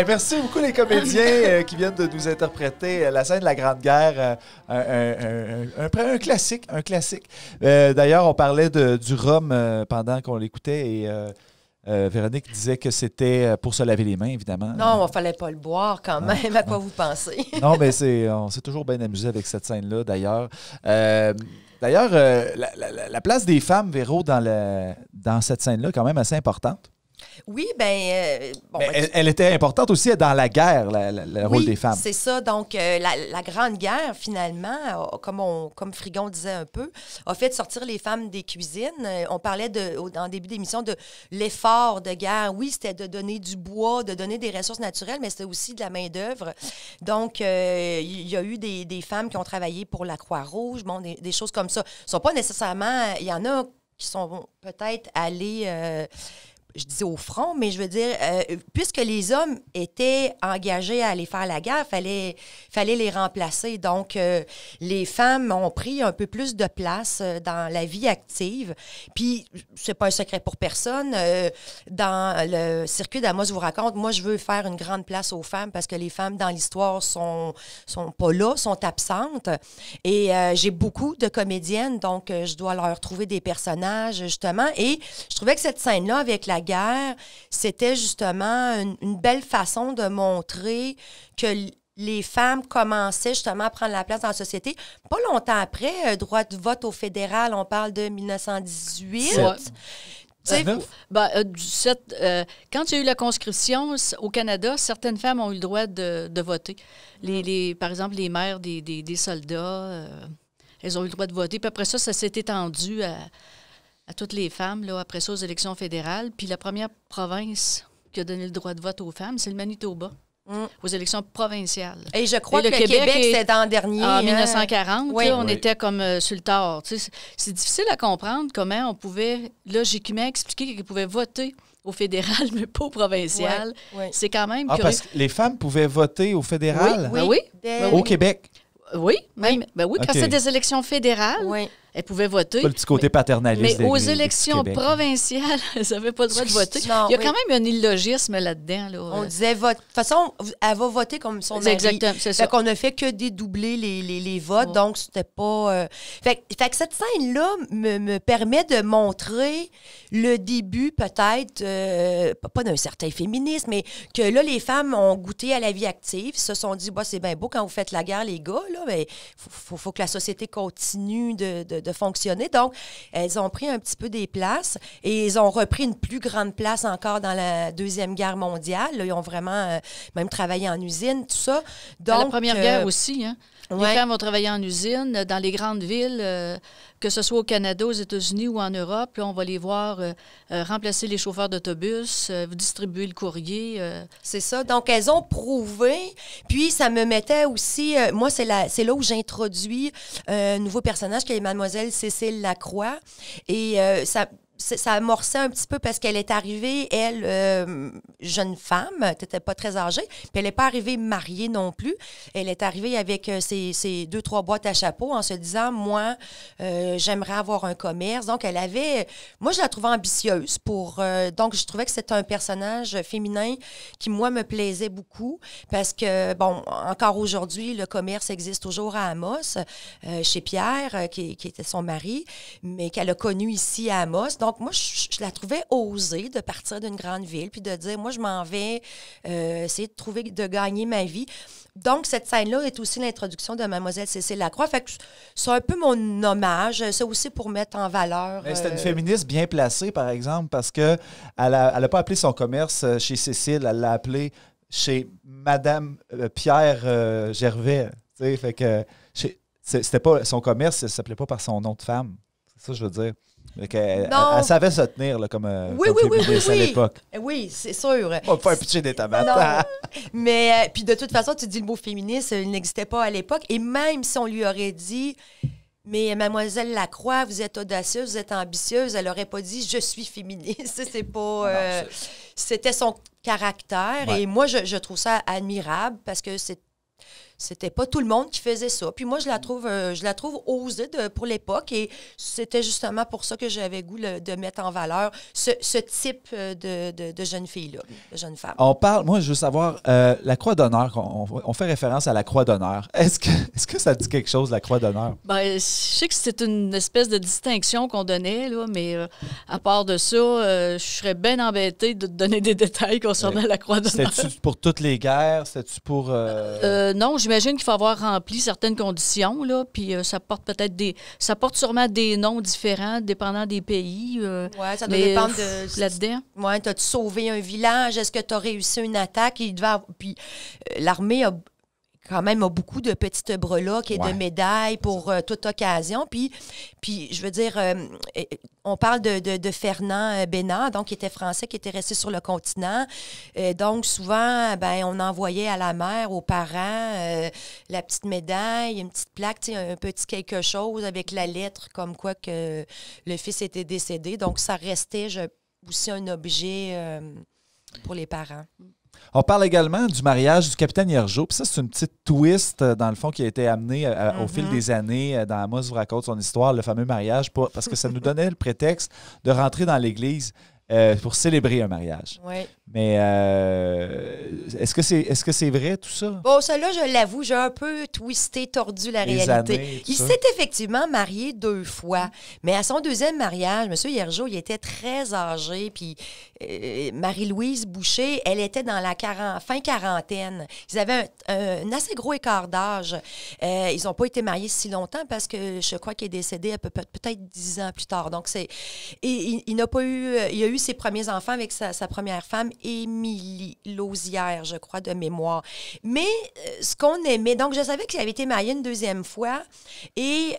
[SPEAKER 2] Merci beaucoup les comédiens qui viennent de nous interpréter la scène de la Grande Guerre, un classique, D'ailleurs, on parlait du rhum pendant qu'on l'écoutait et Véronique disait que c'était pour se laver les mains, évidemment.
[SPEAKER 1] Non, il ne fallait pas le boire quand même. À quoi vous pensez?
[SPEAKER 2] Non, mais on s'est toujours bien amusé avec cette scène-là, d'ailleurs. D'ailleurs, la place des femmes, Véro, dans cette scène-là, est quand même assez importante.
[SPEAKER 1] Oui, bien...
[SPEAKER 2] elle était importante aussi dans la guerre, le rôle des femmes.
[SPEAKER 1] C'est ça. Donc, la Grande Guerre, finalement, comme Frigon disait un peu, a fait sortir les femmes des cuisines. On parlait, en début d'émission, de l'effort de guerre. Oui, c'était de donner du bois, de donner des ressources naturelles, mais c'était aussi de la main-d'œuvre. Donc, il y a eu des femmes qui ont travaillé pour la Croix-Rouge, bon, des choses comme ça. Ce ne sont pas nécessairement... Il y en a qui sont peut-être allés... je disais au front, mais je veux dire, puisque les hommes étaient engagés à aller faire la guerre, fallait les remplacer. Donc, les femmes ont pris un peu plus de place dans la vie active. Puis, c'est pas un secret pour personne. Dans le circuit d'Amos vous raconte, moi, je veux faire une grande place aux femmes parce que les femmes dans l'histoire sont pas là, sont absentes. Et j'ai beaucoup de comédiennes, donc je dois leur trouver des personnages, justement. Et je trouvais que cette scène-là, avec la guerre, c'était justement une belle façon de montrer que les femmes commençaient justement à prendre la place dans la société. Pas longtemps après, droit de vote au fédéral, on parle de 1918. Quand il y a eu la conscription au Canada, certaines femmes ont eu le droit de voter. Par exemple, les mères des soldats, elles ont eu le droit de voter. Puis après ça s'est étendu à toutes les femmes, là, après ça, aux élections fédérales. Puis la première province qui a donné le droit de vote aux femmes, c'est le Manitoba, aux élections provinciales. Et je crois que le Québec c'est l'an dernier. En 1940, oui. Là, on était comme sur le tard. C'est difficile à comprendre comment on pouvait... Là, j'ai expliqué qu'ils pouvaient voter au fédéral, mais pas au provincial. Oui. C'est quand même curieux. Parce
[SPEAKER 2] que les femmes pouvaient voter au fédéral?
[SPEAKER 1] Oui.
[SPEAKER 2] Au Québec?
[SPEAKER 1] Oui, même. Ben oui, quand c'est des élections fédérales, elles pouvaient voter.
[SPEAKER 2] Pas le petit côté paternaliste.
[SPEAKER 1] Mais aux élections provincinciales, elles n'avaient pas le droit de voter. Non, il y a quand même un illogisme là-dedans. Là. On disait, de toute façon, elle va voter comme son mari. Exactement, c'est ça. Fait qu'on ne fait que dédoubler les votes, donc c'était pas... Fait que cette scène-là me permet de montrer le début, peut-être, pas d'un certain féminisme, mais que là, les femmes ont goûté à la vie active, se sont dit, c'est bien beau quand vous faites la guerre, les gars, là, mais faut que la société continue de fonctionner. Donc, elles ont pris un petit peu des places et ils ont repris une plus grande place encore dans la Deuxième Guerre mondiale. Là, ils ont vraiment même travaillé en usine, tout ça. Donc, la Première Guerre aussi, hein? Les femmes vont travailler en usine, dans les grandes villes, que ce soit au Canada, aux États-Unis ou en Europe. Là, on va les voir remplacer les chauffeurs d'autobus, distribuer le courrier. C'est ça. Donc, elles ont prouvé. Puis, ça me mettait aussi... moi, c'est là où j'introduis un nouveau personnage qui est Mademoiselle Cécile Lacroix. Et ça amorçait un petit peu parce qu'elle est arrivée, elle, jeune femme, n'était pas très âgée, puis elle n'est pas arrivée mariée non plus. Elle est arrivée avec ses 2-3 boîtes à chapeau en se disant, moi, j'aimerais avoir un commerce. Donc, elle avait... Moi, je la trouvais ambitieuse donc, je trouvais que c'était un personnage féminin qui, moi, me plaisait beaucoup parce que, bon, encore aujourd'hui, le commerce existe toujours à Amos, chez Pierre, qui était son mari, mais qu'elle a connu ici à Amos. Donc, moi, je la trouvais osée de partir d'une grande ville puis de dire, moi, je m'en vais essayer de gagner ma vie. Donc, cette scène-là est aussi l'introduction de Mademoiselle Cécile Lacroix. Fait que c'est un peu mon hommage. C'est aussi pour mettre en valeur...
[SPEAKER 2] C'était une féministe bien placée, par exemple, parce qu'elle n'a pas appelé son commerce chez Cécile, elle l'a appelé chez Madame Pierre Gervais. Fait que c'était pas son commerce, ça ne s'appelait pas par son nom de femme. C'est ça que je veux dire. Elle savait se tenir là, comme féministe à l'époque.
[SPEAKER 1] Oui, c'est sûr.
[SPEAKER 2] On va faire pitcher des tomates.
[SPEAKER 1] Non. Mais puis de toute façon, tu dis le mot féministe, il n'existait pas à l'époque. Et même si on lui aurait dit, mais Mademoiselle Lacroix, vous êtes audacieuse, vous êtes ambitieuse, elle n'aurait pas dit, je suis féministe. C'est pas... c'était son caractère. Ouais. Et moi, je trouve ça admirable parce que c'était pas tout le monde qui faisait ça. Puis moi, je la trouve osée pour l'époque et c'était justement pour ça que j'avais goût de mettre en valeur ce type de jeune fille-là, de jeune femme.
[SPEAKER 2] On parle, moi, je veux savoir, la Croix d'honneur, on fait référence à la Croix d'honneur. Est-ce que ça dit quelque chose, la Croix d'honneur?
[SPEAKER 3] Bien, je sais que c'est une espèce de distinction qu'on donnait, là, mais à part de ça, je serais bien embêtée de te donner des détails concernant la Croix d'honneur.
[SPEAKER 2] C'était-tu pour toutes les guerres? C'était-tu pour...
[SPEAKER 3] Non, j'imagine qu'il faut avoir rempli certaines conditions, là, puis ça porte sûrement des noms différents, dépendant des pays.
[SPEAKER 1] Oui, ça doit dépendre de...
[SPEAKER 3] Là-dedans.
[SPEAKER 1] Oui, t'as-tu sauvé un village? Est-ce que tu as réussi une attaque? Puis l'armée a beaucoup de petites breloques et de médailles pour toute occasion. Puis je veux dire, on parle de Fernand Bénard, donc qui était français, qui était resté sur le continent. Donc, souvent, on envoyait à la mère, aux parents, la petite médaille, une petite plaque, un petit quelque chose avec la lettre comme quoi que le fils était décédé. Donc, ça restait aussi un objet pour les parents.
[SPEAKER 2] On parle également du mariage du capitaine Hiergeau. Puis ça, c'est une petite twist, dans le fond, qui a été amenée au fil des années. Dans Amos vous raconte son histoire, le fameux mariage, parce que ça nous donnait le prétexte de rentrer dans l'église pour célébrer un mariage.
[SPEAKER 1] Oui.
[SPEAKER 2] Mais est-ce que c'est vrai, tout ça?
[SPEAKER 1] Bon, cela, je l'avoue, j'ai un peu twisté, tordu la réalité. Il s'est effectivement marié 2 fois, mais à son 2e mariage, M. Hiergeau, il était très âgé, puis Marie-Louise Boucher, elle était dans la fin quarantaine. Ils avaient un assez gros écart d'âge. Ils n'ont pas été mariés si longtemps parce que je crois qu'il est décédé peut-être 10 ans plus tard. Donc, il n'a pas eu... Il a eu ses premiers enfants avec sa première femme, Émilie Lausière, je crois, de mémoire. Mais ce qu'on aimait... Donc, je savais qu'il avait été marié une 2e fois et...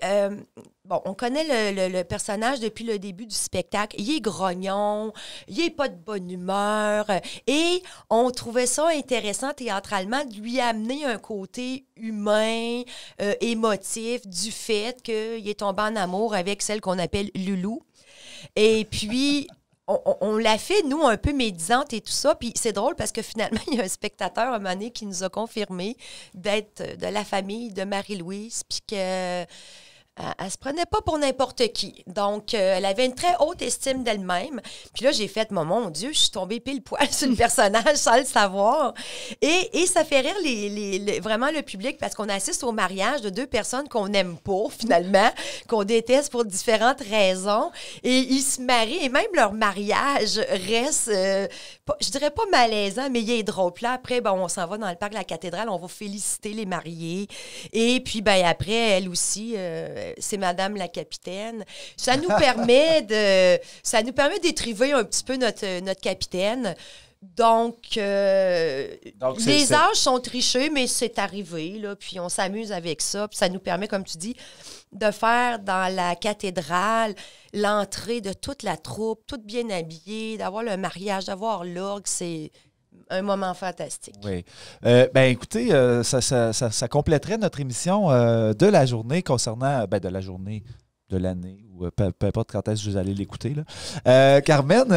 [SPEAKER 1] Bon, on connaît le personnage depuis le début du spectacle. Il est grognon, il n'est pas de bonne humeur. Et on trouvait ça intéressant théâtralement de lui amener un côté humain, émotif, du fait qu'il est tombé en amour avec celle qu'on appelle Loulou. Et puis... On l'a fait, nous, un peu médisante et tout ça. Puis c'est drôle parce que finalement, il y a un spectateur, un moment donné, qui nous a confirmé d'être de la famille de Marie-Louise, puis que... Elle se prenait pas pour n'importe qui. Donc, elle avait une très haute estime d'elle-même. Puis là, j'ai fait, mon Dieu, je suis tombée pile poil sur le personnage sans le savoir. Et ça fait rire vraiment le public parce qu'on assiste au mariage de 2 personnes qu'on n'aime pas, finalement, qu'on déteste pour différentes raisons. Et ils se marient et même leur mariage reste, je dirais pas malaisant, mais il est drôle. Puis là, après, on s'en va dans le parc de la cathédrale, on va féliciter les mariés. Et puis, après, elle aussi... c'est Madame la capitaine. Ça nous permet d'étriver un petit peu notre capitaine. Donc les âges sont trichés, mais c'est arrivé, là, puis on s'amuse avec ça. Puis ça nous permet, comme tu dis, de faire dans la cathédrale l'entrée de toute la troupe, toute bien habillée, d'avoir le mariage, d'avoir l'orgue, c'est... un moment fantastique.
[SPEAKER 2] Oui. Écoutez, ça compléterait notre émission de la journée concernant... de la journée, de l'année, ou peu importe quand est-ce que vous allez l'écouter. Là. Carmen,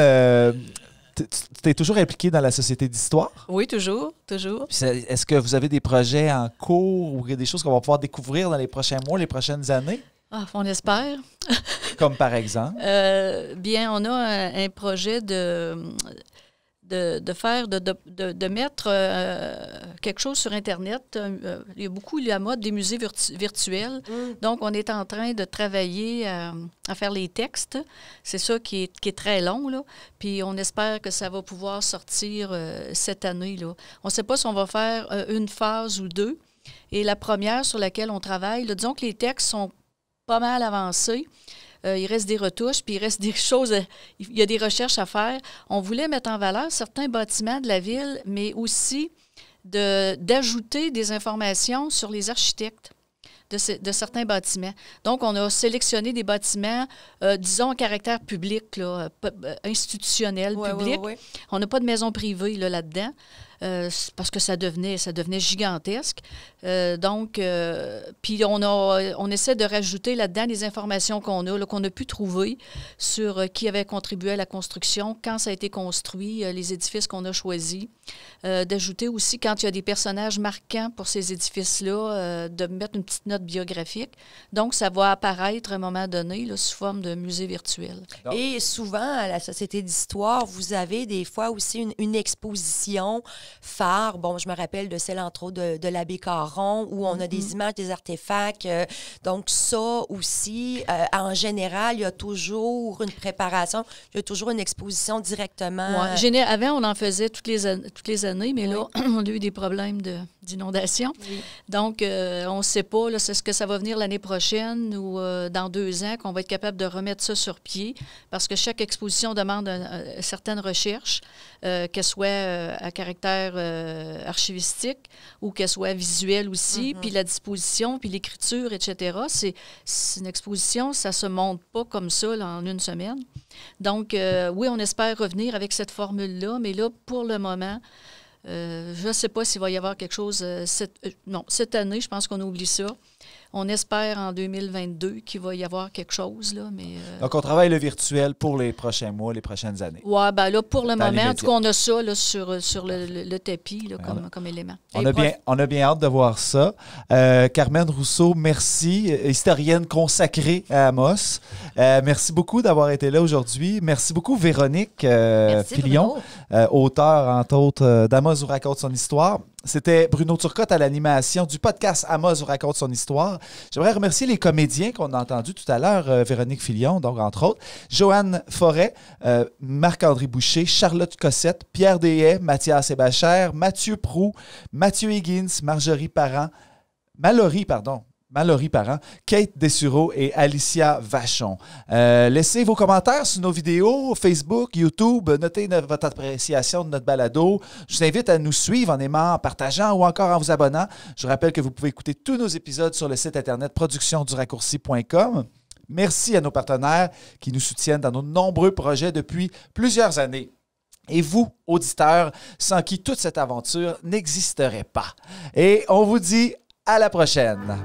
[SPEAKER 2] tu es toujours impliquée dans la Société d'histoire?
[SPEAKER 3] Oui, toujours.
[SPEAKER 2] Est-ce que vous avez des projets en cours ou des choses qu'on va pouvoir découvrir dans les prochains mois, les prochaines années?
[SPEAKER 3] Ah, on espère.
[SPEAKER 2] Comme par exemple?
[SPEAKER 3] Bien, on a un projet de mettre quelque chose sur Internet. Il y a beaucoup la mode des musées virtuels. Donc, on est en train de travailler à faire les textes. C'est ça qui est très long, là. Puis, on espère que ça va pouvoir sortir cette année, là. On ne sait pas si on va faire une phase ou 2. Et la première sur laquelle on travaille, là, disons que les textes sont pas mal avancés. Il reste des retouches, puis il reste des choses, il y a des recherches à faire. On voulait mettre en valeur certains bâtiments de la ville, mais aussi d'ajouter des informations sur les architectes de certains bâtiments. Donc, on a sélectionné des bâtiments, disons, à caractère public, là, institutionnel, public.
[SPEAKER 1] Oui.
[SPEAKER 3] On n'a pas de maison privée là-dedans. Parce que ça devenait gigantesque. Puis on essaie de rajouter là-dedans les informations qu'on a pu trouver sur qui avait contribué à la construction, quand ça a été construit, les édifices qu'on a choisis. D'ajouter aussi, quand il y a des personnages marquants pour ces édifices-là, de mettre une petite note biographique. Donc, ça va apparaître à un moment donné là, sous forme de musée virtuel.
[SPEAKER 1] Et souvent, à la Société d'histoire, vous avez des fois aussi une exposition phares. Bon, je me rappelle de celle, entre autres, de l'abbé Caron, où on a des images, des artefacts. Donc, ça aussi, en général, il y a toujours une préparation, il y a toujours une exposition directement.
[SPEAKER 3] Ouais. Avant, on en faisait toutes les années, mais là, on a eu des problèmes d'inondation. Oui. Donc, on ne sait pas, là, est-ce que ça va venir l'année prochaine ou dans 2 ans qu'on va être capable de remettre ça sur pied, parce que chaque exposition demande certaines recherches, qu'elles soient à caractère archivistique ou qu'elles soient visuelles aussi, puis la disposition, puis l'écriture, etc. C'est une exposition, ça ne se monte pas comme ça là, en une semaine. Donc, oui, on espère revenir avec cette formule-là, mais là, pour le moment, je ne sais pas s'il va y avoir quelque chose. Cette année, je pense qu'on oublie ça. On espère en 2022 qu'il va y avoir quelque chose, là, mais...
[SPEAKER 2] Donc, on travaille le virtuel pour les prochains mois, les prochaines années.
[SPEAKER 3] Oui, bien là, pour le moment, en tout cas, on a ça là, sur le tapis là, comme élément.
[SPEAKER 2] On a bien hâte de voir ça. Carmen Rousseau, merci, historienne consacrée à Amos. Merci beaucoup d'avoir été là aujourd'hui. Merci beaucoup, Véronique Filion, auteure, entre autres, d'Amos vous raconte son histoire. C'était Bruno Turcotte à l'animation du podcast Amos vous raconte son histoire. J'aimerais remercier les comédiens qu'on a entendus tout à l'heure, Véronique Filion, donc entre autres, Joanne Forêt, Marc-André Boucher, Charlotte Cossette, Pierre Deshaies, Mathias Hébachère, Mathieu Proulx, Mathieu Higgins, Mallory Parent, Kate Dessureau et Alicia Vachon. Laissez vos commentaires sur nos vidéos, Facebook, YouTube. Notez votre appréciation de notre balado. Je vous invite à nous suivre en aimant, en partageant ou encore en vous abonnant. Je vous rappelle que vous pouvez écouter tous nos épisodes sur le site internet productionduraccourci.com. Merci à nos partenaires qui nous soutiennent dans nos nombreux projets depuis plusieurs années. Et vous, auditeurs, sans qui toute cette aventure n'existerait pas. Et on vous dit à la prochaine.